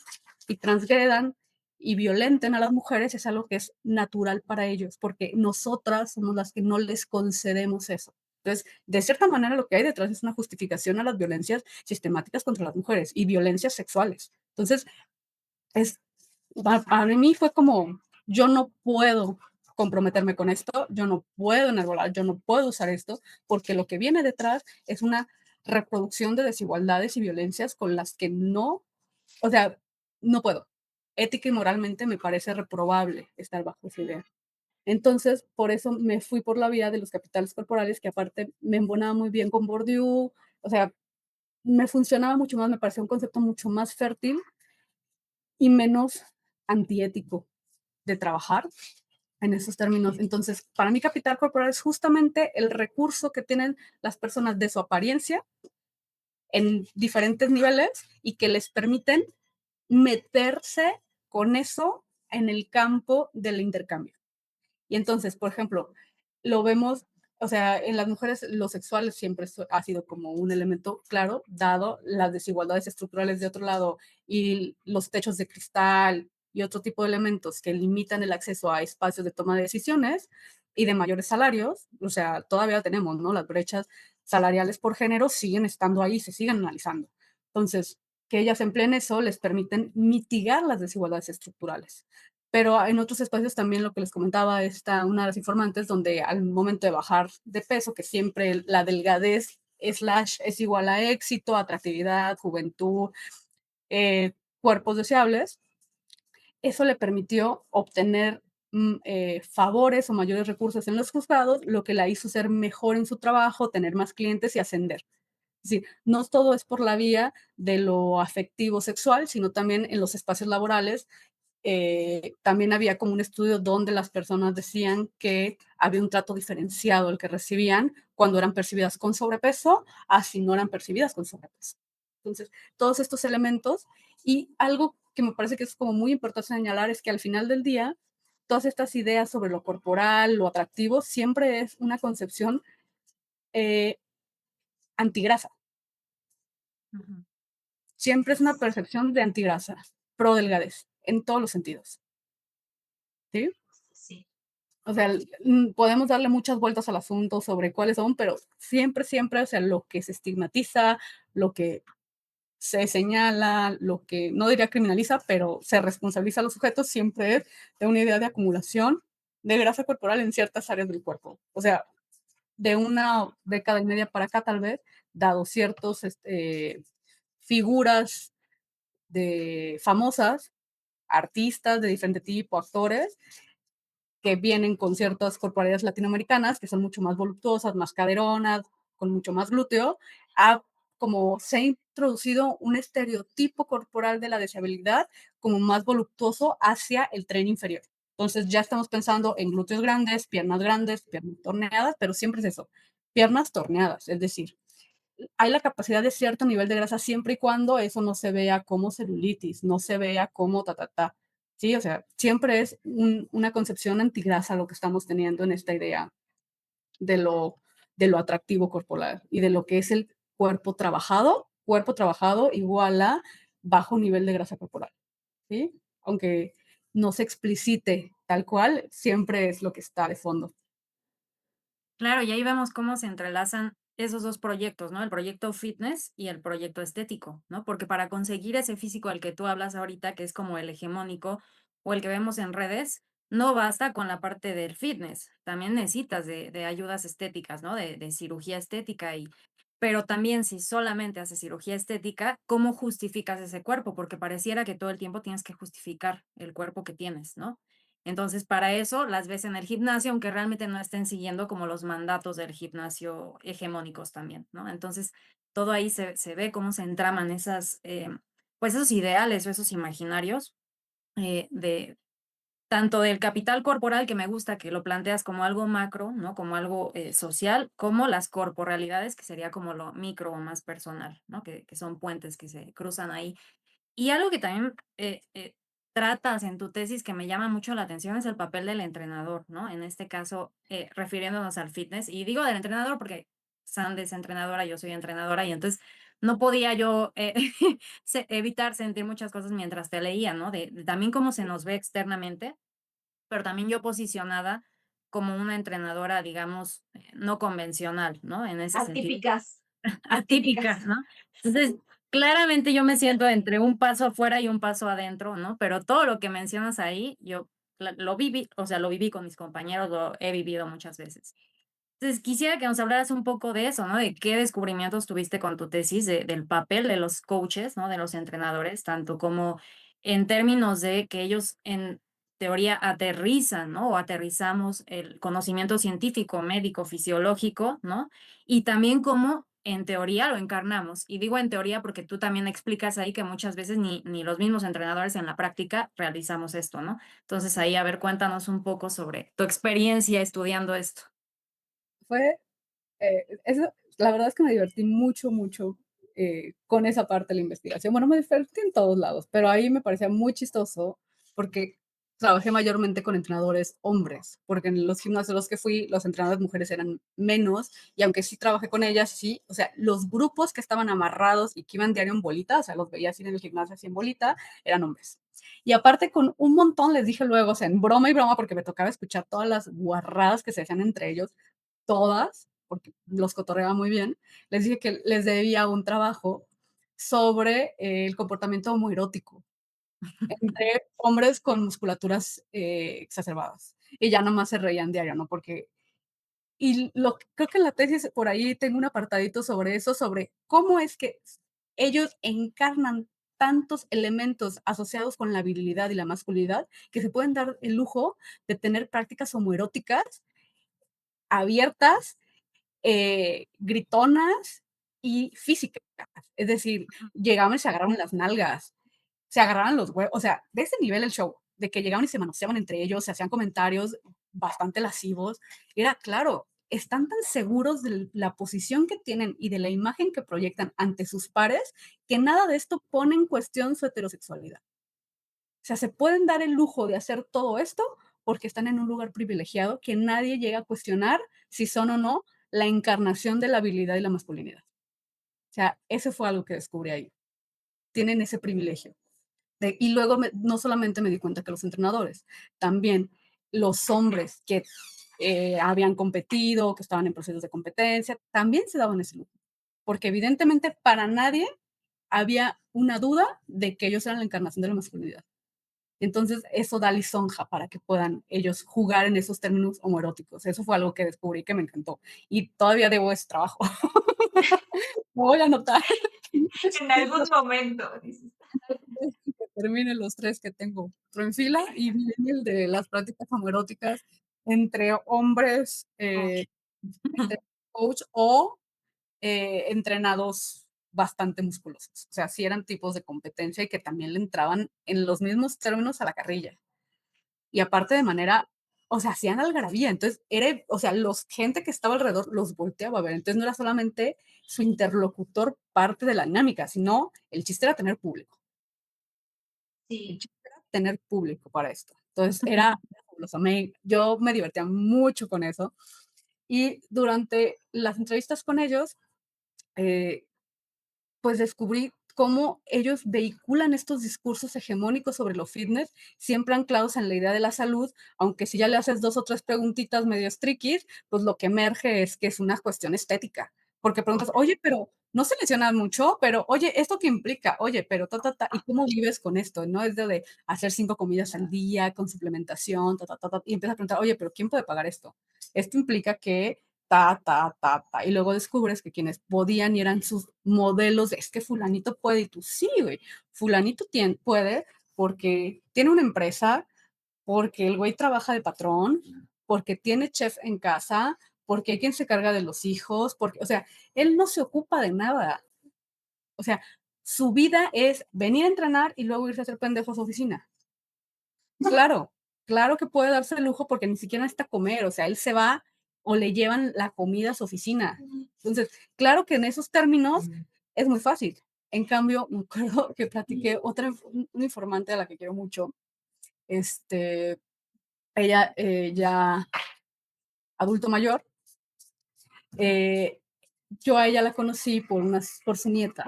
y transgredan y violenten a las mujeres es algo que es natural para ellos, porque nosotras somos las que no les concedemos eso. Entonces, de cierta manera, lo que hay detrás es una justificación a las violencias sistemáticas contra las mujeres y violencias sexuales. Entonces, es, para mí fue como, yo no puedo comprometerme con esto, yo no puedo enarbolar, yo no puedo usar esto, porque lo que viene detrás es una reproducción de desigualdades y violencias con las que no, o sea, no puedo. Ética y moralmente me parece reprobable estar bajo esa idea. Entonces, por eso me fui por la vía de los capitales corporales, que aparte me embonaba muy bien con Bourdieu, o sea, me funcionaba mucho más, me parecía un concepto mucho más fértil y menos antiético de trabajar en esos términos. Entonces, para mí capital corporal es justamente el recurso que tienen las personas de su apariencia en diferentes niveles y que les permiten meterse con eso en el campo del intercambio. Y entonces, por ejemplo, lo vemos, o sea, en las mujeres lo sexual siempre ha sido como un elemento claro, dado las desigualdades estructurales de otro lado y los techos de cristal y otro tipo de elementos que limitan el acceso a espacios de toma de decisiones y de mayores salarios, o sea, todavía tenemos, ¿no? Las brechas salariales por género siguen estando ahí, se siguen analizando. Entonces, que ellas empleen eso les permiten mitigar las desigualdades estructurales. Pero en otros espacios también lo que les comentaba, está una de las informantes donde al momento de bajar de peso, que siempre la delgadez slash es igual a éxito, atractividad, juventud, eh, cuerpos deseables, eso le permitió obtener favores o mayores recursos en los juzgados, lo que la hizo ser mejor en su trabajo, tener más clientes y ascender. Es decir, no todo es por la vía de lo afectivo sexual, sino también en los espacios laborales también había como un estudio donde las personas decían que había un trato diferenciado el que recibían cuando eran percibidas con sobrepeso a si no eran percibidas con sobrepeso. Entonces, todos estos elementos y algo que me parece que es como muy importante señalar es que al final del día, todas estas ideas sobre lo corporal, lo atractivo, siempre es una concepción eh, antigrasa. Ujú. Siempre es una percepción de antigrasa, pro delgadez, en todos los sentidos. ¿Sí? Sí. O sea, podemos darle muchas vueltas al asunto sobre cuáles son, pero siempre, siempre, o sea, lo que se estigmatiza, lo que se señala, lo que no diría criminaliza, pero se responsabiliza a los sujetos, siempre es de una idea de acumulación de grasa corporal en ciertas áreas del cuerpo. O sea, de una década y media para acá, tal vez, dado ciertos figuras de famosas, artistas de diferente tipo, actores, que vienen con ciertas corporalidades latinoamericanas, que son mucho más voluptuosas, más caderonas, con mucho más glúteo, a como se ha introducido un estereotipo corporal de la deseabilidad como más voluptuoso hacia el tren inferior. Entonces ya estamos pensando en glúteos grandes, piernas torneadas, pero siempre es eso, piernas torneadas, es decir, hay la capacidad de cierto nivel de grasa siempre y cuando eso no se vea como celulitis, no se vea como ta, ta, ta. Sí, o sea, siempre es una concepción antigrasa lo que estamos teniendo en esta idea de lo atractivo corporal y de lo que es el cuerpo trabajado igual a bajo nivel de grasa corporal, ¿sí? Aunque no se explicite tal cual, siempre es lo que está de fondo. Claro, y ahí vemos cómo se entrelazan esos 2 proyectos, ¿no? El proyecto fitness y el proyecto estético, ¿no? Porque para conseguir ese físico al que tú hablas ahorita, que es como el hegemónico o el que vemos en redes, no basta con la parte del fitness, también necesitas de ayudas estéticas, ¿no? De cirugía estética pero también si solamente haces cirugía estética, ¿cómo justificas ese cuerpo? Porque pareciera que todo el tiempo tienes que justificar el cuerpo que tienes, ¿no? Entonces, para eso las ves en el gimnasio, aunque realmente no estén siguiendo como los mandatos del gimnasio hegemónicos también, ¿no? Entonces, todo ahí se ve cómo se entraman esas, pues esos ideales o esos imaginarios de tanto del capital corporal, que me gusta que lo planteas como algo macro, ¿no? Como algo, social, como las corporalidades, que sería como lo micro o más personal, ¿no? Que son puentes que se cruzan ahí. Y algo que también, tratas en tu tesis que me llama mucho la atención es el papel del entrenador, ¿no? En este caso, refiriéndonos al fitness. Y digo del entrenador porque Sand es entrenadora, yo soy entrenadora, y entonces no podía yo, evitar sentir muchas cosas mientras te leía, ¿no? De también cómo se nos ve externamente, pero también yo posicionada como una entrenadora, digamos, no convencional, ¿no? En ese sentido, Atípicas, atípica, atípicas. ¿no? Entonces, claramente yo me siento entre un paso afuera y un paso adentro, ¿no? Pero todo lo que mencionas ahí, yo lo viví, o sea, lo viví con mis compañeros, lo he vivido muchas veces. Entonces, quisiera que nos hablaras un poco de eso, ¿no? De qué descubrimientos tuviste con tu tesis, del papel de los coaches, ¿no? De los entrenadores, tanto como en términos de que ellos en teoría aterrizan, ¿no? O aterrizamos el conocimiento científico, médico, fisiológico, ¿no? Y también cómo en teoría lo encarnamos. Y digo en teoría porque tú también explicas ahí que muchas veces ni los mismos entrenadores en la práctica realizamos esto, ¿no? Entonces ahí, a ver, cuéntanos un poco sobre tu experiencia estudiando esto. Fue eso, la verdad es que me divertí mucho, mucho, con esa parte de la investigación. Bueno, me divertí en todos lados, pero ahí me parecía muy chistoso porque trabajé mayormente con entrenadores hombres, porque en los gimnasios a los que fui, los entrenadores mujeres eran menos, y aunque sí trabajé con ellas, sí, o sea, los grupos que estaban amarrados y que iban diario en bolita, o sea, los veía así en el gimnasio así en bolita, eran hombres. Y aparte con un montón les dije luego, o sea, en broma y broma, porque me tocaba escuchar todas las guarradas que se hacían entre ellos, todas, porque los cotorreaba muy bien, les dije que les debía un trabajo sobre el comportamiento homoerótico entre hombres con musculaturas exacerbadas. Y ya nomás se reían diario, ¿no? Porque, creo que en la tesis por ahí tengo un apartadito sobre eso, sobre cómo es que ellos encarnan tantos elementos asociados con la virilidad y la masculinidad que se pueden dar el lujo de tener prácticas homoeróticas abiertas, gritonas y físicas. Es decir, llegaban y se agarraban las nalgas, se agarraban los huevos, o sea, de ese nivel el show, de que llegaban y se manoseaban entre ellos, se hacían comentarios bastante lascivos. Era claro, están tan seguros de la posición que tienen y de la imagen que proyectan ante sus pares, que nada de esto pone en cuestión su heterosexualidad. O sea, se pueden dar el lujo de hacer todo esto porque están en un lugar privilegiado que nadie llega a cuestionar si son o no la encarnación de la habilidad y la masculinidad. O sea, eso fue algo que descubrí ahí. Tienen ese privilegio. Y luego no solamente me di cuenta que los entrenadores, también los hombres que habían competido, que estaban en procesos de competencia, también se daban ese lujo. Porque evidentemente para nadie había una duda de que ellos eran la encarnación de la masculinidad. Entonces, eso da lisonja para que puedan ellos jugar en esos términos homoeróticos. Eso fue algo que descubrí que me encantó. Y todavía debo ese trabajo. Lo voy a anotar. En algún momento, dices. Que termine los 3 que tengo otro en fila y viene el de las prácticas homoeróticas entre hombres, Ah, este, coach o, entrenados bastante musculosos. O sea, sí eran tipos de competencia y que también le entraban en los mismos términos a la carrilla. Y aparte de manera, o sea, hacían algarabía. Entonces, o sea, los gente que estaba alrededor los volteaba a ver. Entonces, no era solamente su interlocutor parte de la dinámica, sino el chiste era tener público. El sí. chiste era tener público para esto. Entonces, era fabuloso. Yo me divertía mucho con eso. Y durante las entrevistas con ellos, eh, pues descubrí cómo ellos vehiculan estos discursos hegemónicos sobre lo fitness, siempre anclados en la idea de la salud, aunque si ya le haces 2 o 3 preguntitas medio triquis, pues lo que emerge es que es una cuestión estética, porque preguntas: "Oye, pero ¿no se lesionan mucho? Pero, oye, ¿esto qué implica? Oye, pero ta, ta, ta, ¿y cómo vives con esto?", ¿no? Es de hacer 5 comidas al día con suplementación, ta, ta, ta, ta, y empiezas a preguntar: "Oye, pero ¿quién puede pagar esto? Esto implica que ta, ta, ta, ta", y luego descubres que quienes podían y eran sus modelos de: "Es que fulanito puede", y tú: "Sí, güey, fulanito puede porque tiene una empresa, porque el güey trabaja de patrón, porque tiene chef en casa, porque hay quien se carga de los hijos, porque, o sea, él no se ocupa de nada. O sea, su vida es venir a entrenar y luego irse a hacer pendejo a su oficina. Claro, claro que puede darse el lujo porque ni siquiera necesita comer, o sea, él se va o le llevan la comida a su oficina. Entonces, claro que en esos términos es muy fácil. En cambio, me acuerdo que platiqué otra una informante a la que quiero mucho, este, ella, ya adulto mayor, eh, yo a ella la conocí por su nieta.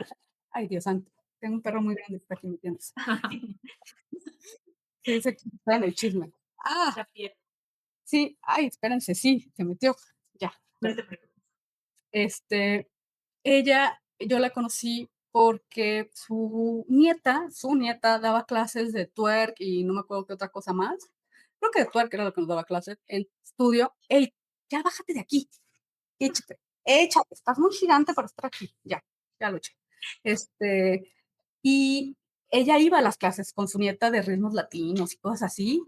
Ay, Dios santo, tengo un perro muy grande que está aquí metiéndose. Sí, se está en el chisme. Ah, La piel, sí, ay, espérense, sí, se metió. Ya, no perdón. te preocupes. Este, ella, yo la conocí porque su nieta daba clases de twerk y no me acuerdo qué otra cosa más. Creo que de twerk era lo que nos daba clases en estudio. Ey, ya bájate de aquí. Échate, échate, estás muy gigante para estar aquí. Ya, ya lo eché. Este, y ella iba a las clases con su nieta de ritmos latinos y cosas así.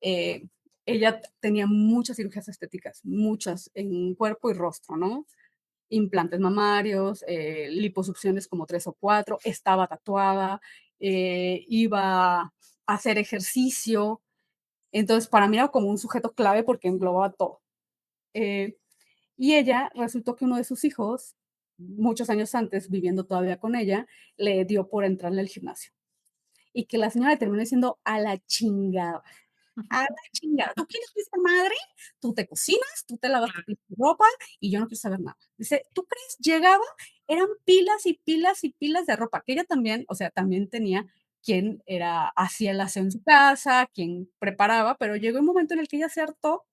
Eh, ella tenía muchas cirugías estéticas, muchas en cuerpo y rostro, ¿no? Implantes mamarios, liposucciones como 3 o 4, estaba tatuada, iba a hacer ejercicio. Entonces, para mí era como un sujeto clave porque englobaba todo. Eh, y ella, resultó que uno de sus hijos, muchos años antes, viviendo todavía con ella, le dio por entrarle al gimnasio. Y que la señora le terminó diciendo: "A la chingada, a la chingada. ¿Tú quieres ser esta madre? Tú te cocinas, tú te lavas tu Claro. pinche ropa y yo no quiero saber nada". Dice: "¿Tú crees?". Llegaba, eran pilas y pilas y pilas de ropa, que ella también, o sea, también tenía quien hacía el aseo en su casa, quien preparaba, pero llegó un momento en el que ella se hartó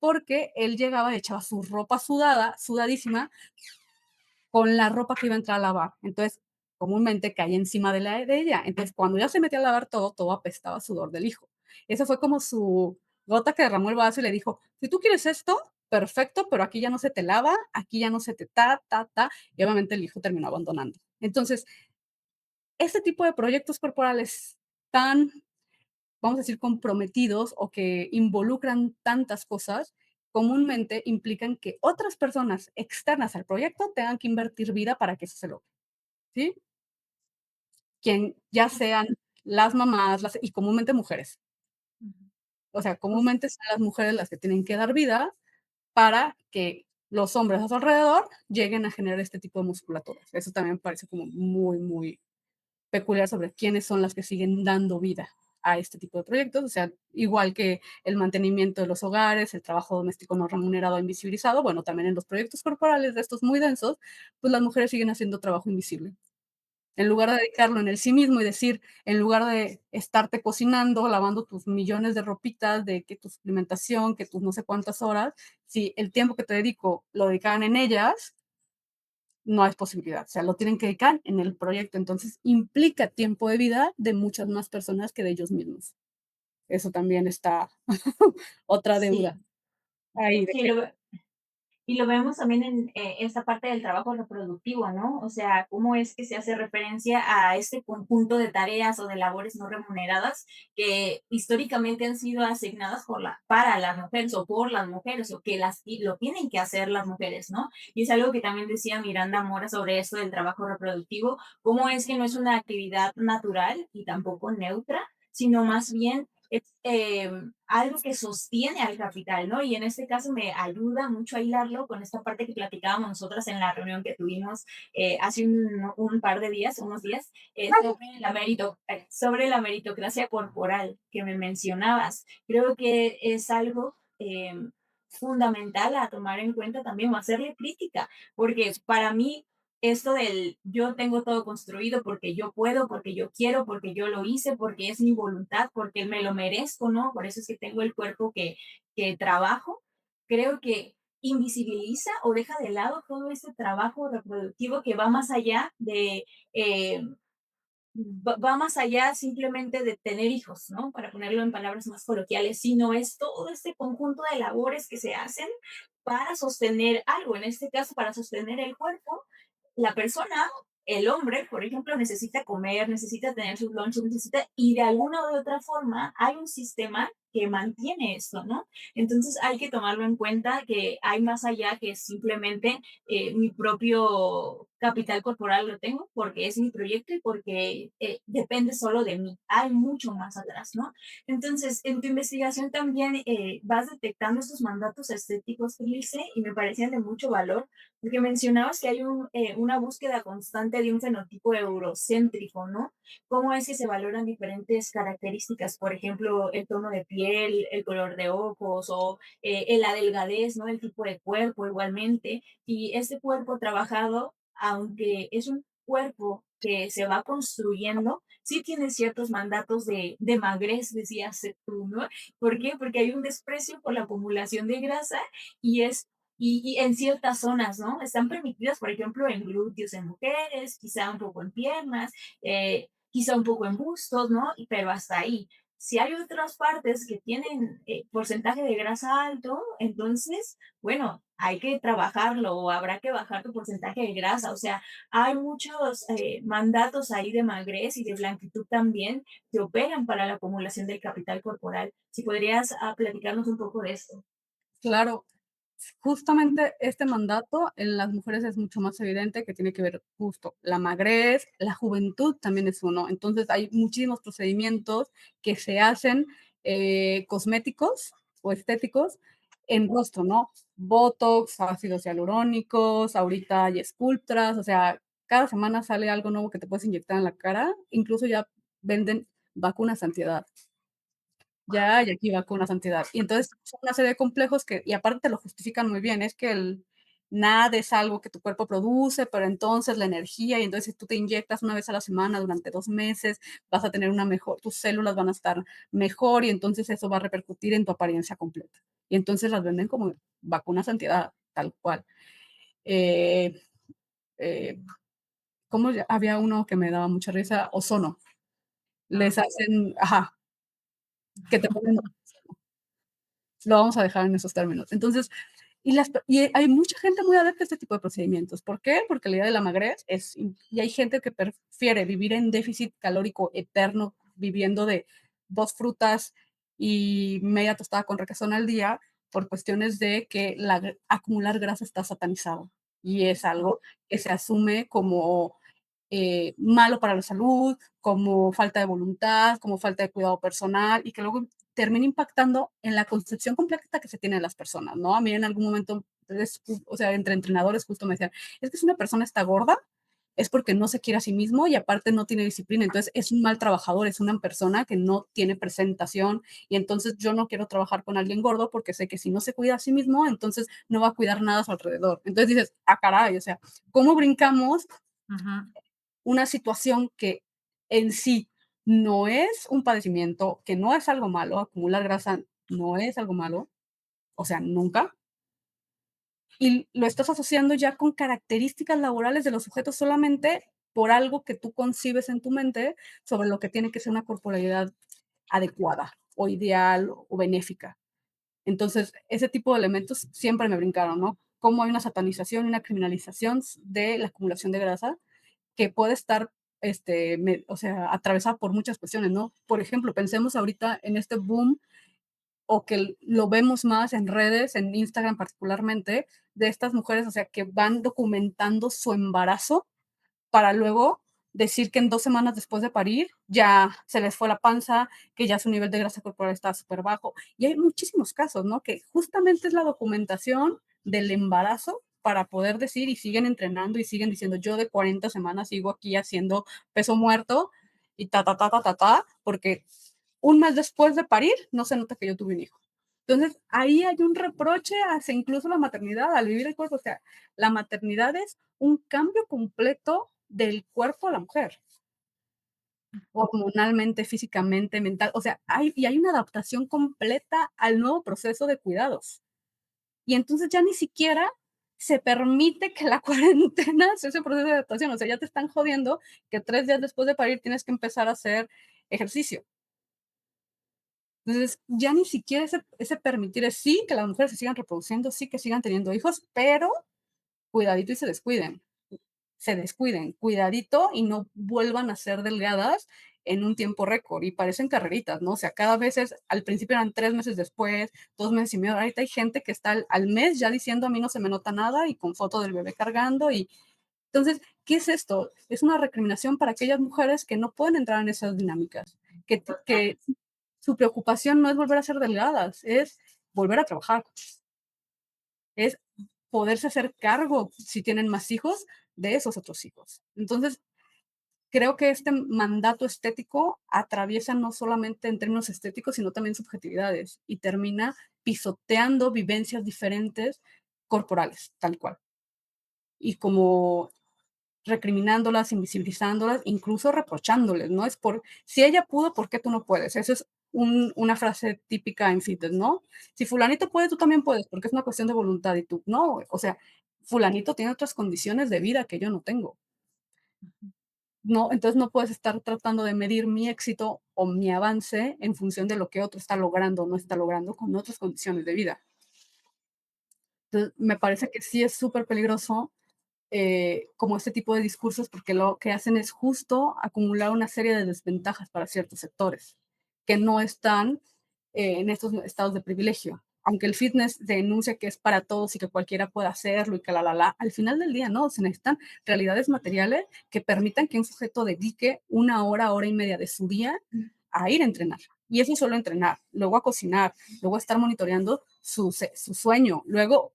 porque él llegaba y echaba su ropa sudada, sudadísima, con la ropa que iba a entrar a lavar. Entonces, comúnmente caía encima de ella. Entonces, cuando ella se metía a lavar todo, todo apestaba a sudor del hijo. Esa fue como su gota que derramó el vaso y le dijo: "Si tú quieres esto, perfecto, pero aquí ya no se te lava, aquí ya no se te ta, ta, ta", y obviamente el hijo terminó abandonando. Entonces, este tipo de proyectos corporales tan, vamos a decir, comprometidos o que involucran tantas cosas, comúnmente implican que otras personas externas al proyecto tengan que invertir vida para que eso se logre, ¿sí? Quien ya sean las mamás, y comúnmente mujeres. Ujú. O sea, Pues comúnmente son las mujeres las que tienen que dar vida para que los hombres a su alrededor lleguen a generar este tipo de musculaturas. Eso también me parece como muy, muy peculiar sobre quiénes son las que siguen dando vida a este tipo de proyectos, o sea, igual que el mantenimiento de los hogares, el trabajo doméstico no remunerado, invisibilizado, bueno, también en los proyectos corporales de estos muy densos, pues las mujeres siguen haciendo trabajo invisible. En lugar de dedicarlo en el sí mismo y decir, en lugar de estarte cocinando, lavando tus millones de ropitas, de que tu suplementación, que tus no sé cuántas horas, si el tiempo que te dedico lo dedicaran en ellas, no hay posibilidad, o sea, lo tienen que dedicar en el proyecto, entonces implica tiempo de vida de muchas más personas que de ellos mismos. Eso también está otra sí, deuda ahí de sí, que y lo vemos también en esta parte del trabajo reproductivo, ¿no? O sea, cómo es que se hace referencia a este conjunto de tareas o de labores no remuneradas que históricamente han sido asignadas para las mujeres o por las mujeres o que lo tienen que hacer las mujeres, ¿no? Y es algo que también decía Miranda Mora sobre esto del trabajo reproductivo, cómo es que no es una actividad natural y tampoco neutra, sino más bien es algo que sostiene al capital, ¿no? Y en este caso me ayuda mucho a hilarlo con esta parte que platicábamos nosotras en la reunión que tuvimos hace un par de días, unos días, sobre la meritocracia corporal que me mencionabas. Creo que es algo fundamental a tomar en cuenta también o hacerle crítica, porque para mí esto del yo tengo todo construido porque yo puedo, porque yo quiero, porque yo lo hice, porque es mi voluntad, porque me lo merezco, ¿no? Por eso es que tengo el cuerpo que trabajo. Creo que invisibiliza o deja de lado todo este trabajo reproductivo que va más allá de, va más allá simplemente de tener hijos, ¿no? Para ponerlo en palabras más coloquiales, sino es todo este conjunto de labores que se hacen para sostener algo, en este caso para sostener el cuerpo. La persona, el hombre, por ejemplo, necesita comer, necesita tener sus lunches, necesita, y de alguna u otra forma hay un sistema que mantiene esto, ¿no? Entonces hay que tomarlo en cuenta que hay más allá que simplemente mi propio capital corporal lo tengo porque es mi proyecto y porque depende solo de mí. Hay mucho más atrás, ¿no? Entonces, en tu investigación también vas detectando estos mandatos estéticos que hice y me parecían de mucho valor porque mencionabas que hay una búsqueda constante de un fenotipo eurocéntrico, ¿no? ¿Cómo es que se valoran diferentes características? Por ejemplo, el tono de piel, el color de ojos o la delgadez, ¿no? El tipo de cuerpo igualmente. Y este cuerpo trabajado, aunque es un cuerpo que se va construyendo, sí tiene ciertos mandatos de magrez, decías tú, ¿no? ¿Por qué? Porque hay un desprecio por la acumulación de grasa y es y en ciertas zonas, ¿no? Están permitidas, por ejemplo, en glúteos en mujeres, quizá un poco en piernas, quizá un poco en bustos, ¿no? Pero hasta ahí. Si hay otras partes que tienen porcentaje de grasa alto, entonces, bueno, hay que trabajarlo o habrá que bajar tu porcentaje de grasa. O sea, hay muchos mandatos ahí de magrez y de blanquitud también que operan para la acumulación del capital corporal. Si podrías platicarnos un poco de esto. Claro, justamente este mandato en las mujeres es mucho más evidente que tiene que ver justo la magrez, la juventud también es uno. Entonces, hay muchísimos procedimientos que se hacen, cosméticos o estéticos en rostro, ¿no? Botox, ácidos hialurónicos, ahorita hay Sculptras, o sea, cada semana sale algo nuevo que te puedes inyectar en la cara, incluso ya venden vacunas antiedad. Ya hay aquí vacunas antiedad. Y entonces son una serie de complejos que y aparte te lo justifican muy bien, es que el NAD es algo que tu cuerpo produce, pero entonces la energía, y entonces si tú te inyectas una vez a la semana durante 2 meses, vas a tener una mejor tus células van a estar mejor, y entonces eso va a repercutir en tu apariencia completa. Y entonces las venden como vacunas antiedad, tal cual. Eh, eh, ¿Cómo ya? Había uno que me daba mucha risa, ozono. Les hacen ajá, que te ponen lo vamos a dejar en esos términos. Entonces, y hay mucha gente muy adepta a este tipo de procedimientos. ¿Por qué? Porque la idea de la magrez es, y hay gente que prefiere vivir en déficit calórico eterno, viviendo de 2 frutas y media tostada con requesón al día, por cuestiones de que acumular grasa está satanizado. Y es algo que se asume como malo para la salud, como falta de voluntad, como falta de cuidado personal y que luego termina impactando en la concepción completa que se tiene de las personas, ¿no? A mí en algún momento, o sea, entre entrenadores justo me decían, es que si una persona está gorda, es porque no se quiere a sí mismo y aparte no tiene disciplina. Entonces es un mal trabajador, es una persona que no tiene presentación y entonces yo no quiero trabajar con alguien gordo porque sé que si no se cuida a sí mismo, entonces no va a cuidar nada a su alrededor. Entonces dices, ah, caray, o sea, ¿cómo brincamos Ujú. una situación que en sí no es un padecimiento, que no es algo malo, acumular grasa no es algo malo, o sea, nunca, y lo estás asociando ya con características laborales de los sujetos solamente por algo que tú concibes en tu mente sobre lo que tiene que ser una corporalidad adecuada o ideal o benéfica. Entonces, ese tipo de elementos siempre me brincaron, ¿no? Cómo hay una satanización, una criminalización de la acumulación de grasa que puede estar, o sea, atravesada por muchas cuestiones, ¿no? Por ejemplo, pensemos ahorita en este boom o que lo vemos más en redes, en Instagram particularmente, de estas mujeres, o sea, que van documentando su embarazo para luego decir que en 2 semanas después de parir ya se les fue la panza, que ya su nivel de grasa corporal está súper bajo. Y hay muchísimos casos, ¿no? Que justamente es la documentación del embarazo para poder decir y siguen entrenando y siguen diciendo, yo de 40 semanas sigo aquí haciendo peso muerto y porque un mes después de parir no se nota que yo tuve un hijo. Entonces, ahí hay un reproche hacia incluso la maternidad, al vivir el cuerpo. O sea, la maternidad es un cambio completo del cuerpo de la mujer, hormonalmente, físicamente, mental. O sea, hay una adaptación completa al nuevo proceso de cuidados. Y entonces ya ni siquiera se permite que la cuarentena sea ese proceso de adaptación, o sea, ya te están jodiendo que 3 días después de parir tienes que empezar a hacer ejercicio. Entonces, ya ni siquiera ese permitir es sí, que las mujeres se sigan reproduciendo, sí, que sigan teniendo hijos, pero cuidadito y se descuiden, cuidadito y no vuelvan a ser delgadas en un tiempo récord y parecen carreritas, ¿no? O sea, cada vez es, al principio eran 3 meses después, 2 meses y medio, ahorita hay gente que está al mes ya diciendo a mí no se me nota nada y con foto del bebé cargando y entonces, ¿qué es esto? Es una recriminación para aquellas mujeres que no pueden entrar en esas dinámicas, que su preocupación no es volver a ser delgadas, es volver a trabajar, es poderse hacer cargo, si tienen más hijos, de esos otros hijos. Entonces, creo que este mandato estético atraviesa no solamente en términos estéticos, sino también subjetividades y termina pisoteando vivencias diferentes corporales, tal cual. Y como recriminándolas, invisibilizándolas, incluso reprochándoles, ¿no? Es por, si ella pudo, ¿por qué tú no puedes? Esa es una frase típica en fitness, ¿no? Si fulanito puede, tú también puedes, porque es una cuestión de voluntad y tú, no, o sea, fulanito tiene otras condiciones de vida que yo no tengo. No, entonces no puedes estar tratando de medir mi éxito o mi avance en función de lo que otro está logrando o no está logrando con otras condiciones de vida. Entonces, me parece que sí es súper peligroso como este tipo de discursos, porque lo que hacen es justo acumular una serie de desventajas para ciertos sectores que no están en estos estados de privilegio. Aunque el fitness denuncia que es para todos y que cualquiera puede hacerlo y que al final del día no, se necesitan realidades materiales que permitan que un sujeto dedique una hora, hora y media de su día a ir a entrenar. Y eso solo entrenar, luego a cocinar, luego a estar monitoreando su sueño, luego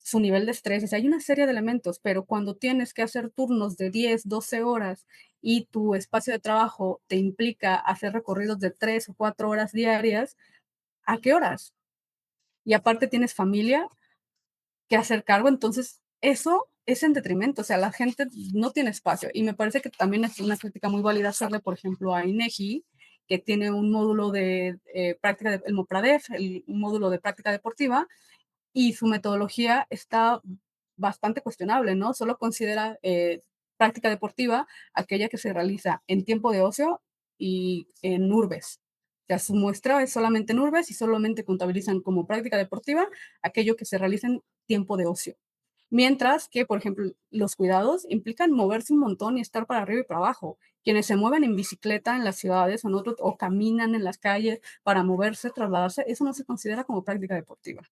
su nivel de estrés, o sea, hay una serie de elementos, pero cuando tienes que hacer turnos de 10, 12 horas y tu espacio de trabajo te implica hacer recorridos de 3 o 4 horas diarias, ¿a qué horas? Y aparte tienes familia que hacer cargo, entonces eso es en detrimento, o sea, la gente no tiene espacio. Y me parece que también es una crítica muy válida hacerle, por ejemplo, a INEGI, que tiene un módulo de práctica, el MOPRADEF, un módulo de práctica deportiva, y su metodología está bastante cuestionable, ¿no? Solo considera práctica deportiva aquella que se realiza en tiempo de ocio y en urbes. O sea, su muestra es solamente en urbes y solamente contabilizan como práctica deportiva aquello que se realiza en tiempo de ocio. Mientras que, por ejemplo, los cuidados implican moverse un montón y estar para arriba y para abajo. Quienes se mueven en bicicleta en las ciudades o caminan en las calles para moverse, trasladarse, eso no se considera como práctica deportiva.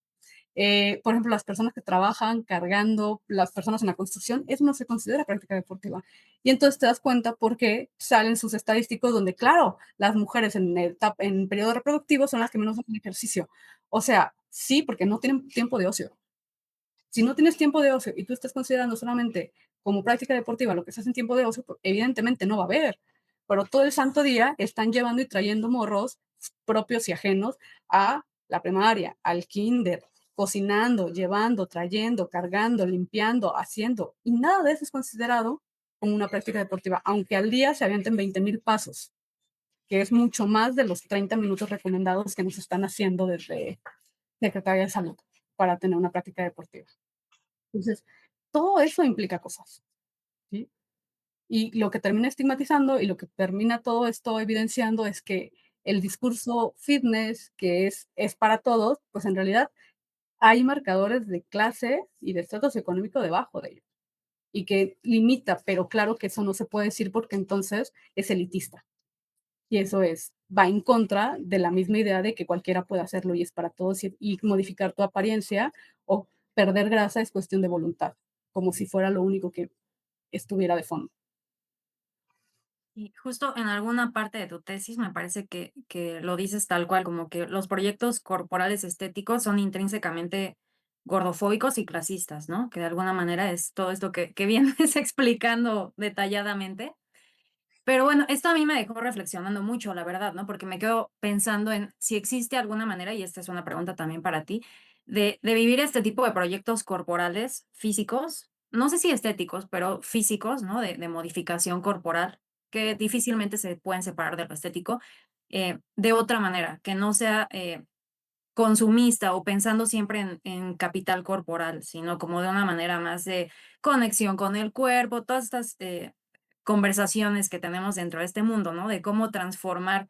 Por ejemplo, las personas que trabajan cargando, las personas en la construcción, eso no se considera práctica deportiva. Y entonces te das cuenta por qué salen sus estadísticos donde, claro, las mujeres en periodo reproductivo son las que menos hacen ejercicio. O sea, sí, porque no tienen tiempo de ocio. Si no tienes tiempo de ocio y tú estás considerando solamente como práctica deportiva lo que se hace en tiempo de ocio, pues, evidentemente no va a haber. Pero todo el santo día están llevando y trayendo morros propios y ajenos a la primaria, al kinder, cocinando, llevando, trayendo, cargando, limpiando, haciendo. Y nada de eso es considerado como una práctica deportiva, aunque al día se avienten 20,000 pasos, que es mucho más de los 30 minutos recomendados que nos están haciendo desde Secretaría de Salud para tener una práctica deportiva. Entonces, todo eso implica cosas, ¿sí? Y lo que termina estigmatizando y lo que termina todo esto evidenciando es que el discurso fitness, que es para todos, pues en realidad hay marcadores de clase y de estatus económico debajo de ello y que limita, pero claro que eso no se puede decir porque entonces es elitista. Y eso va en contra de la misma idea de que cualquiera puede hacerlo y es para todos y modificar tu apariencia o perder grasa es cuestión de voluntad, como si fuera lo único que estuviera de fondo. Y justo en alguna parte de tu tesis me parece que lo dices tal cual, como que los proyectos corporales estéticos son intrínsecamente gordofóbicos y clasistas, ¿no? Que de alguna manera es todo esto que vienes explicando detalladamente. Pero bueno, esto a mí me dejó reflexionando mucho, la verdad, ¿no? Porque me quedo pensando en si existe alguna manera, y esta es una pregunta también para ti, de vivir este tipo de proyectos corporales físicos, no sé si estéticos, pero físicos, ¿no? De modificación corporal, que difícilmente se pueden separar de lo estético, de otra manera, que no sea consumista o pensando siempre en capital corporal, sino como de una manera más de conexión con el cuerpo, todas estas conversaciones que tenemos dentro de este mundo, ¿no? De cómo transformar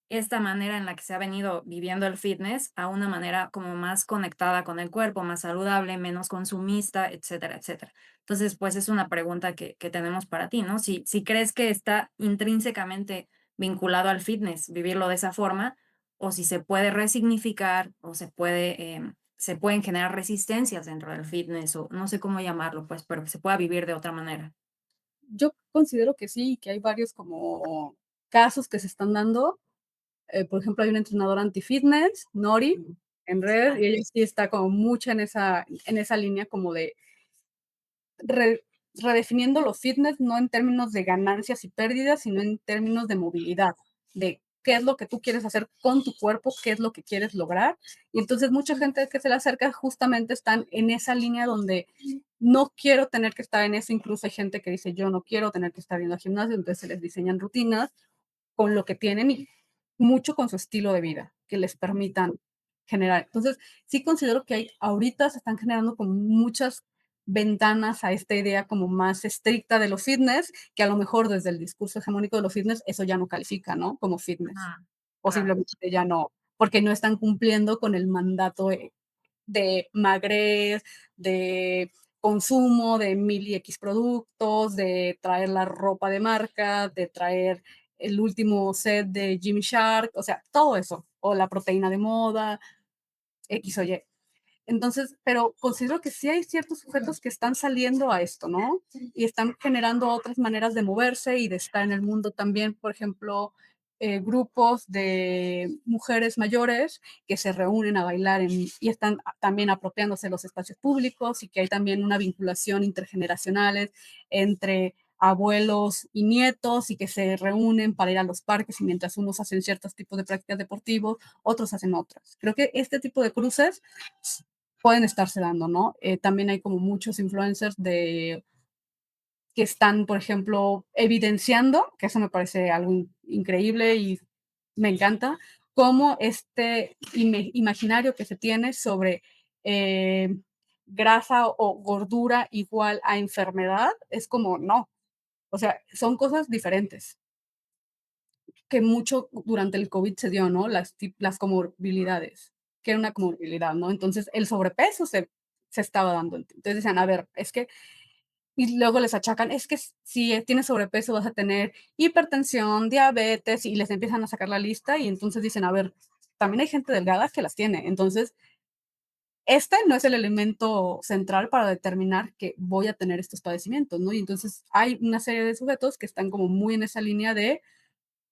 esta manera en la que se ha venido viviendo el fitness a una manera como más conectada con el cuerpo, más saludable, menos consumista, etcétera, etcétera. Entonces, pues es una pregunta que tenemos para ti, ¿no? Si crees que está intrínsecamente vinculado al fitness, vivirlo de esa forma, o si se puede resignificar o se pueden generar resistencias dentro del fitness, o no sé cómo llamarlo, pues, pero que se pueda vivir de otra manera. Yo considero que sí, que hay varios como casos que se están dando. Por ejemplo, hay una entrenadora anti-fitness, Nori, en redes, y ella sí está como mucho en esa línea como de re redefiniendo los fitness, no en términos de ganancias y pérdidas, sino en términos de movilidad, de qué es lo que tú quieres hacer con tu cuerpo, qué es lo que quieres lograr. Y entonces mucha gente que se le acerca justamente están en esa línea donde no quiero tener que estar en eso, incluso hay gente que dice: "Yo no quiero tener que estar yendo al gimnasio", entonces se les diseñan rutinas con lo que tienen y mucho con su estilo de vida, que les permitan generar. Entonces, sí considero que hay ahorita se están generando como muchas ventanas a esta idea como más estricta de los fitness, que a lo mejor desde el discurso hegemónico de los fitness, eso ya no califica, ¿no? Como fitness. Ajá, O claro. simplemente ya no, porque no están cumpliendo con el mandato, de magrez, de consumo de mil y equis productos, de traer la ropa de marca, de traer el último set de Gymshark, o sea, todo eso, o la proteína de moda, X o Y. Entonces, pero considero que sí hay ciertos sujetos que están saliendo a esto, ¿no? Y están generando otras maneras de moverse y de estar en el mundo también, por ejemplo, grupos de mujeres mayores que se reúnen a bailar y están también apropiándose de los espacios públicos y que hay también una vinculación intergeneracionales entre abuelos y nietos y que se reúnen para ir a los parques y mientras unos hacen ciertos tipos de prácticas deportivas, otros hacen otras. Creo que este tipo de cruces pueden estarse dando, ¿no? También hay como muchos influencers que están, por ejemplo, evidenciando, que eso me parece algo increíble y me encanta, cómo este imaginario que se tiene sobre eh, grasa o gordura igual a enfermedad es como, no, o sea, son cosas diferentes que mucho durante el COVID se dio, ¿no? Las comorbilidades, que era una comorbilidad, ¿no? Entonces, el sobrepeso se estaba dando. Entonces decían, a ver, es que, y luego les achacan, es que si tienes sobrepeso vas a tener hipertensión, diabetes, y les empiezan a sacar la lista, y entonces dicen, a ver, también hay gente delgada que las tiene. Entonces, este no es el elemento central para determinar que voy a tener estos padecimientos, ¿no? Y entonces hay una serie de sujetos que están como muy en esa línea de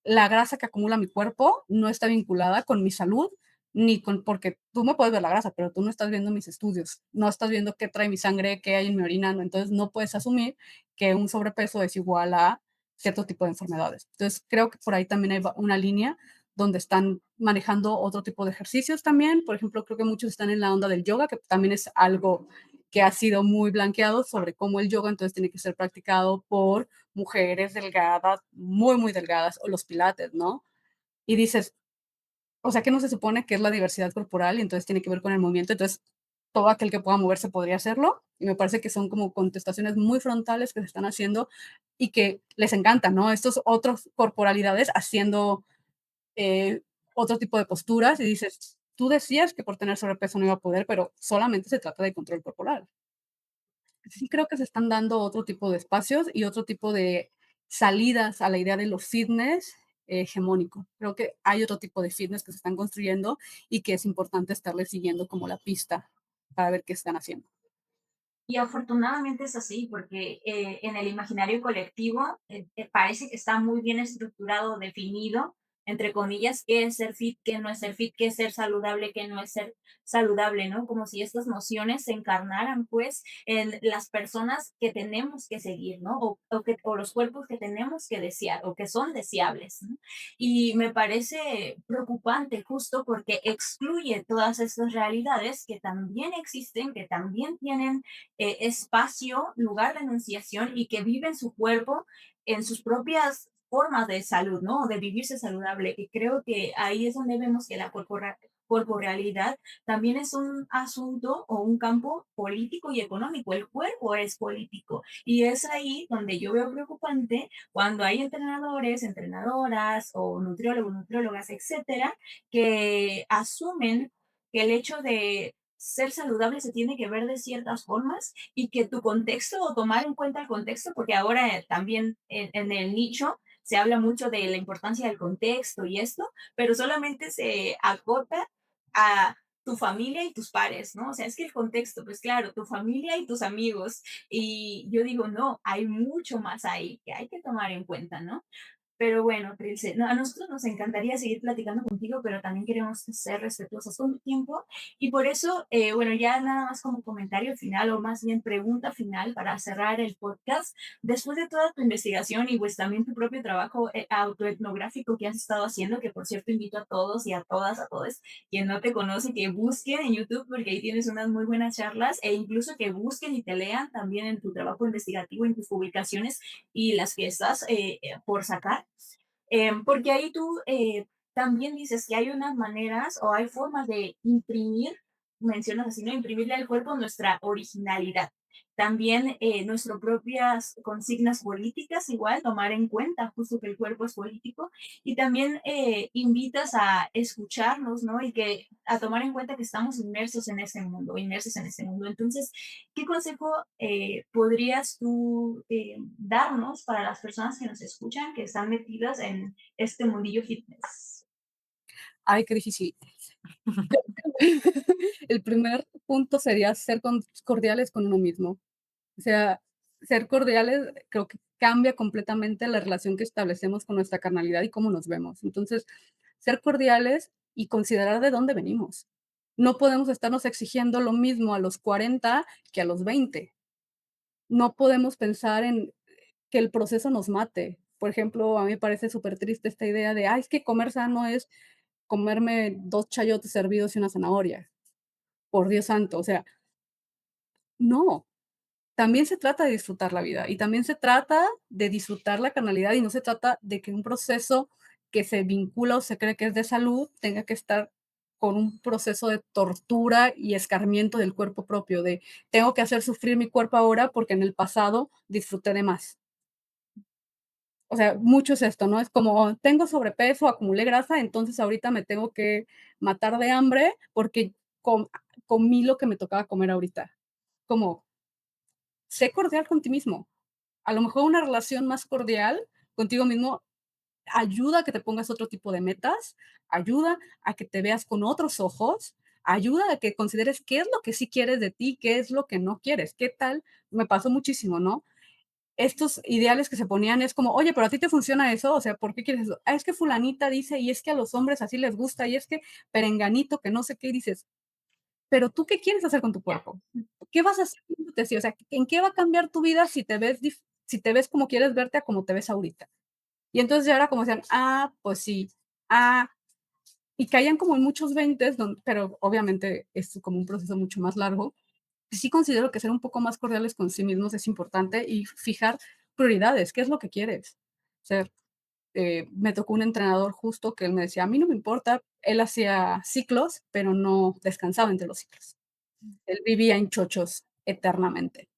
la grasa que acumula mi cuerpo no está vinculada con mi salud, ni con porque tú me puedes ver la grasa, pero tú no estás viendo mis estudios, no estás viendo qué trae mi sangre, qué hay en mi orina, ¿no? Entonces no puedes asumir que un sobrepeso es igual a cierto tipo de enfermedades. Entonces creo que por ahí también hay una línea donde están manejando otro tipo de ejercicios también. Por ejemplo, creo que muchos están en la onda del yoga, que también es algo que ha sido muy blanqueado sobre cómo el yoga entonces tiene que ser practicado por mujeres delgadas, muy, muy delgadas, o los pilates, ¿no? Y dices, o sea, que no se supone que es la diversidad corporal y entonces tiene que ver con el movimiento, entonces todo aquel que pueda moverse podría hacerlo. Y me parece que son como contestaciones muy frontales que se están haciendo y que les encanta, ¿no? Estos otros corporalidades haciendo eh, otro tipo de posturas y dices, tú decías que por tener sobrepeso no iba a poder, pero solamente se trata de control corporal. Sí creo que se están dando otro tipo de espacios y otro tipo de salidas a la idea de los fitness hegemónico. Creo que hay otro tipo de fitness que se están construyendo y que es importante estarle siguiendo como la pista para ver qué están haciendo. Y afortunadamente es así, porque en el imaginario colectivo parece que está muy bien estructurado, definido, entre comillas, qué es ser fit, qué no es ser fit, qué es ser saludable, qué no es ser saludable, ¿no? Como si estas nociones se encarnaran, pues, en las personas que tenemos que seguir, ¿no? O los cuerpos que tenemos que desear o que son deseables, ¿no? Y me parece preocupante justo porque excluye todas estas realidades que también existen, que también tienen espacio, lugar de enunciación y que viven su cuerpo en sus propias formas de salud, ¿no? De vivirse saludable. Y creo que ahí es donde vemos que la corporalidad, también es un asunto o un campo político y económico. El cuerpo es político y es ahí donde yo veo preocupante cuando hay entrenadores, entrenadoras o nutriólogos, nutriólogas, etcétera, que asumen que el hecho de ser saludable se tiene que ver de ciertas formas y que tu contexto o tomar en cuenta el contexto, porque ahora también en el nicho se habla mucho de la importancia del contexto y esto, pero solamente se acota a tu familia y tus pares, ¿no? O sea, es que el contexto, pues claro, tu familia y tus amigos. Y yo digo, no, hay mucho más ahí que hay que tomar en cuenta, ¿no? Pero bueno, Trilce, no, a nosotros nos encantaría seguir platicando contigo, pero también queremos ser respetuosos con tu tiempo. Y por eso, bueno, ya nada más como comentario final o más bien pregunta final para cerrar el podcast. Después de toda tu investigación y pues también tu propio trabajo autoetnográfico que has estado haciendo, que por cierto invito a todos y a todas, a todos, quien no te conoce, que busquen en YouTube porque ahí tienes unas muy buenas charlas e incluso que busquen y te lean también en tu trabajo investigativo, en tus publicaciones y las que estás por sacar. Porque ahí tú también dices que hay unas maneras o hay formas de imprimir, mencionas así, ¿no? Imprimirle al cuerpo nuestra originalidad. También nuestras propias consignas políticas, igual, tomar en cuenta justo que el cuerpo es político. Y también invitas a escucharnos, ¿no? Y que a tomar en cuenta que estamos inmersos en ese mundo, inmersos en ese mundo. Entonces, ¿qué consejo podrías tú darnos para las personas que nos escuchan, que están metidas en este mundillo fitness? Ay, qué difícil. El primer punto sería ser cordiales con uno mismo. O sea, ser cordiales creo que cambia completamente la relación que establecemos con nuestra carnalidad y cómo nos vemos. Entonces, ser cordiales y considerar de dónde venimos. No podemos estarnos exigiendo lo mismo a los 40 que a los 20. No podemos pensar en que el proceso nos mate. Por ejemplo, a mí me parece súper triste esta idea de, ay, es que comer sano es comerme 2 chayotes hervidos y una zanahoria. Por Dios santo, o sea, no. También se trata de disfrutar la vida y también se trata de disfrutar la carnalidad y no se trata de que un proceso que se vincula o se cree que es de salud tenga que estar con un proceso de tortura y escarmiento del cuerpo propio, de tengo que hacer sufrir mi cuerpo ahora porque en el pasado disfruté de más. O sea, mucho es esto, ¿no? Es como tengo sobrepeso, acumulé grasa, entonces ahorita me tengo que matar de hambre porque comí lo que me tocaba comer ahorita. Como, sé cordial con ti mismo. A lo mejor una relación más cordial contigo mismo ayuda a que te pongas otro tipo de metas, ayuda a que te veas con otros ojos, ayuda a que consideres qué es lo que sí quieres de ti, qué es lo que no quieres. ¿Qué tal? Me pasó muchísimo, ¿no? Estos ideales que se ponían es como, oye, pero a ti te funciona eso, o sea, ¿por qué quieres eso? Ah, es que fulanita dice, y es que a los hombres así les gusta, y es que perenganito, que no sé qué, y dices, pero tú qué quieres hacer con tu cuerpo? ¿Qué vas a hacer viéndote así? O sea, ¿en qué va a cambiar tu vida si te ves, si te ves como quieres verte a como te ves ahorita? Y entonces ya era como decían, ah, pues sí, ah, y caían como en muchos veintes, pero obviamente es como un proceso mucho más largo. Sí considero que ser un poco más cordiales con sí mismos es importante y fijar prioridades, ¿qué es lo que quieres? Ser, me tocó un entrenador justo que él me decía, a mí no me importa, él hacía ciclos, pero no descansaba entre los ciclos. Él vivía en chochos eternamente.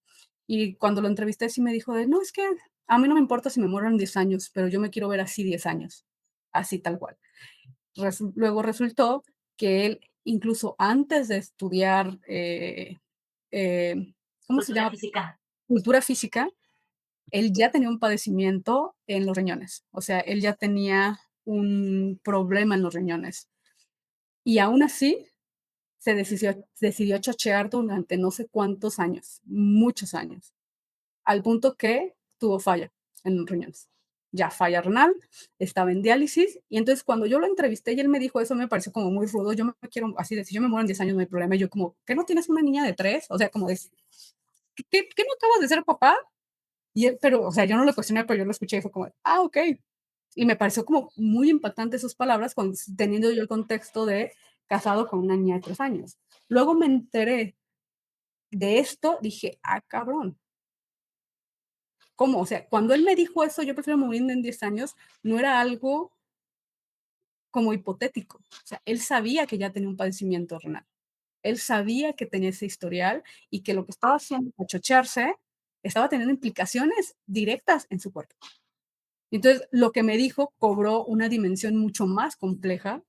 Y cuando lo entrevisté, sí me dijo de, no, es que a mí no me importa si me muero en 10 años, pero yo me quiero ver así 10 años, así tal cual. Luego resultó que él, incluso antes de estudiar, eh, ¿cómo se Cultura llama? física. Cultura física, él ya tenía un padecimiento en los riñones. O sea, él ya tenía un problema en los riñones. Y aún así, decidió chochear durante no sé cuántos años, muchos años, al punto que tuvo falla en los riñones. Ya falla renal, estaba en diálisis, y entonces cuando yo lo entrevisté y él me dijo eso, me pareció como muy rudo. Yo me quiero, así de, si yo me muero en 10 años no hay problema. Y yo como, ¿qué no tienes una niña de 3? O sea, como de, ¿qué no acabas de ser papá? Y él, pero, o sea, yo no lo cuestioné, pero yo lo escuché y fue como, ah, ok. Y me pareció como muy impactante sus palabras, teniendo yo el contexto de casado con una niña de 3 años. Luego me enteré de esto, dije, ah, cabrón, ¿cómo? O sea, cuando él me dijo eso, yo prefiero morirme en 10 años, no era algo como hipotético. O sea, él sabía que ya tenía un padecimiento renal. Él sabía que tenía ese historial y que lo que estaba haciendo para chochearse estaba teniendo implicaciones directas en su cuerpo. Entonces, lo que me dijo cobró una dimensión mucho más compleja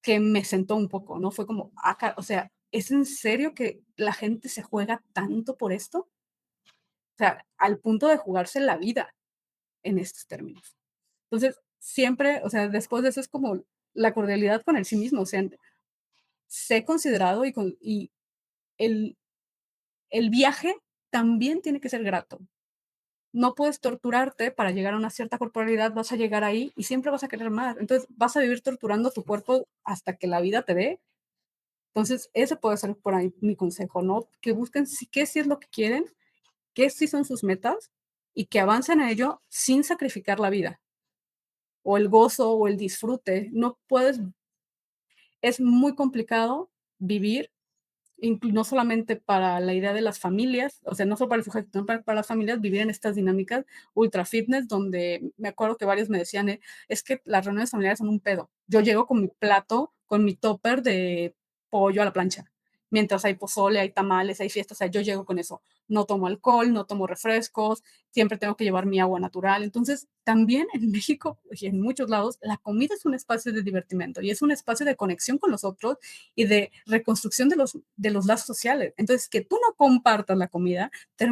que me sentó un poco, ¿no? Fue como, o sea, ¿es en serio que la gente se juega tanto por esto? O sea, al punto de jugarse la vida en estos términos. Entonces, siempre, o sea, después de eso es como la cordialidad con el sí mismo, o sea, sé considerado y el, el viaje también tiene que ser grato. No puedes torturarte para llegar a una cierta corporalidad, vas a llegar ahí y siempre vas a querer más. Entonces, vas a vivir torturando tu cuerpo hasta que la vida te dé. Entonces, ese puede ser por ahí mi consejo, ¿no? Que busquen qué sí es lo que quieren, qué sí son sus metas y que avancen en ello sin sacrificar la vida o el gozo o el disfrute. No puedes, es muy complicado vivir no solamente para la idea de las familias, o sea, no solo para el sujeto, sino para las familias, vivir en estas dinámicas ultra fitness, donde me acuerdo que varios me decían, es que las reuniones familiares son un pedo. Yo llego con mi plato, con mi topper de pollo a la plancha. Mientras hay pozole, hay tamales, hay fiestas, o sea, yo llego con eso. No tomo alcohol, no tomo refrescos, siempre tengo que llevar mi agua natural. Entonces, también en México y en muchos lados, la comida es un espacio de divertimento y es un espacio de conexión con los otros y de reconstrucción de los lazos sociales. Entonces, que tú no compartas la comida te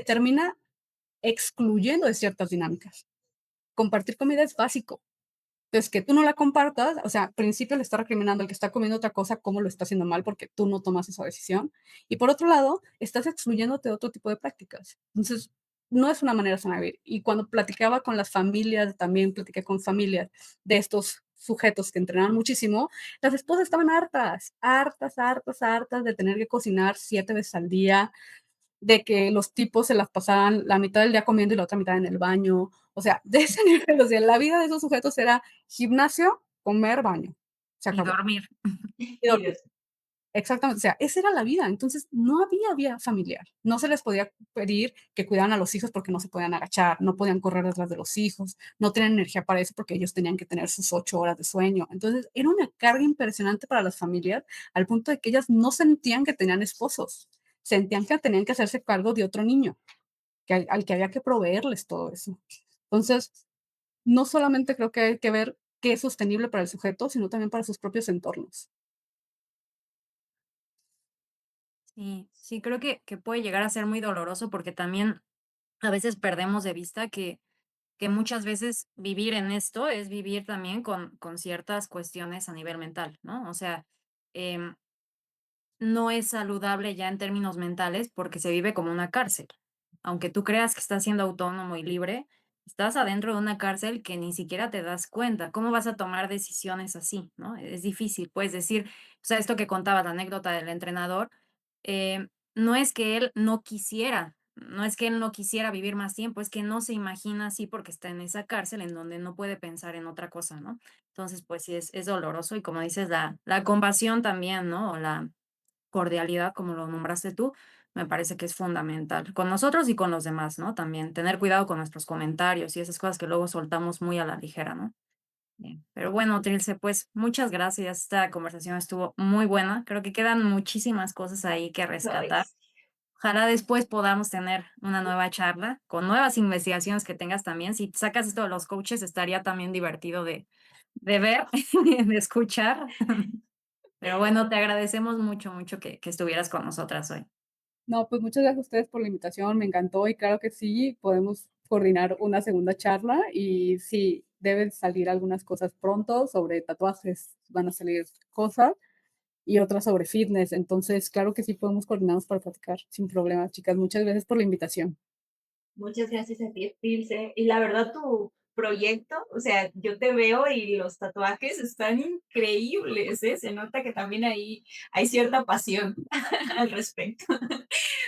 termina excluyendo de ciertas dinámicas. Compartir comida es básico. Entonces, que tú no la compartas, o sea, al principio le está recriminando al que está comiendo otra cosa cómo lo está haciendo mal porque tú no tomas esa decisión. Y por otro lado, estás excluyéndote de otro tipo de prácticas. Entonces, no es una manera sana de vivir. Y cuando platicaba con las familias, también platiqué con familias de estos sujetos que entrenaban muchísimo, las esposas estaban hartas, hartas, hartas, hartas de tener que cocinar 7 veces al día, de que los tipos se las pasaban la mitad del día comiendo y la otra mitad en el baño. O sea, de ese nivel, o sea, la vida de esos sujetos era gimnasio, comer, baño. Se Y acabó. dormir. Y Y dormir. Dios. Exactamente, o sea, esa era la vida. Entonces, no había vida familiar. No se les podía pedir que cuidaran a los hijos porque no se podían agachar, no podían correr detrás de los hijos, no tenían energía para eso porque ellos tenían que tener sus 8 horas de sueño. Entonces, era una carga impresionante para las familias al punto de que ellas no sentían que tenían esposos, sentían que tenían que hacerse cargo de otro niño al que había que proveerles todo eso. Entonces, no solamente creo que hay que ver qué es sostenible para el sujeto, sino también para sus propios entornos. Sí, sí, creo que puede llegar a ser muy doloroso porque también a veces perdemos de vista que muchas veces vivir en esto es vivir también con ciertas cuestiones a nivel mental, ¿no? O sea, em, no es saludable ya en términos mentales porque se vive como una cárcel. Aunque tú creas que estás siendo autónomo y libre, estás adentro de una cárcel que ni siquiera te das cuenta. ¿Cómo vas a tomar decisiones así, no? Es difícil. Puedes decir, o sea, esto que contaba la anécdota del entrenador, no es que él no quisiera, no es que él no quisiera vivir más tiempo, es que no se imagina así porque está en esa cárcel en donde no puede pensar en otra cosa, ¿no? Entonces, pues sí, es doloroso y como dices, la compasión también, ¿no? O la cordialidad, como lo nombraste tú, me parece que es fundamental con nosotros y con los demás, ¿no? También tener cuidado con nuestros comentarios y esas cosas que luego soltamos muy a la ligera, ¿no? Bien. Pero bueno, Trilce, pues muchas gracias. Esta conversación estuvo muy buena. Creo que quedan muchísimas cosas ahí que Ay, rescatar. Ojalá después podamos tener una nueva charla con nuevas investigaciones que tengas también. Si sacas esto de los coaches, estaría también divertido de ver, de escuchar. Pero bueno, te agradecemos mucho, mucho que estuvieras con nosotras hoy. No, pues muchas gracias a ustedes por la invitación, me encantó y claro que sí, podemos coordinar una segunda charla y sí, deben salir algunas cosas pronto sobre tatuajes, van a salir cosas y otras sobre fitness, entonces claro que sí podemos coordinarnos para platicar sin problema, chicas. Muchas gracias por la invitación. muchas gracias a ti, Ilse. Y la verdad, tu proyecto, o sea, yo te veo y los tatuajes están increíbles, ¿eh? Se nota que también ahí hay cierta pasión al respecto.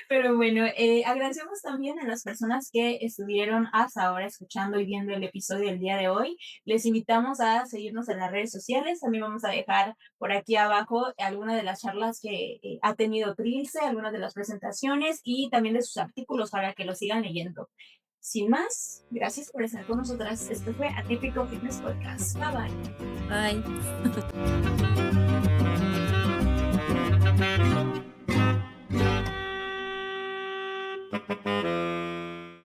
Pero bueno, agradecemos también a las personas que estuvieron hasta ahora escuchando y viendo el episodio del día de hoy. Les invitamos a seguirnos en las redes sociales. También vamos a dejar por aquí abajo algunas de las charlas que ha tenido Trilce, algunas de las presentaciones y también de sus artículos para que los sigan leyendo. Sin más, gracias por estar con nosotras. Esto fue Atípico Fitness Podcast. Bye bye. Bye.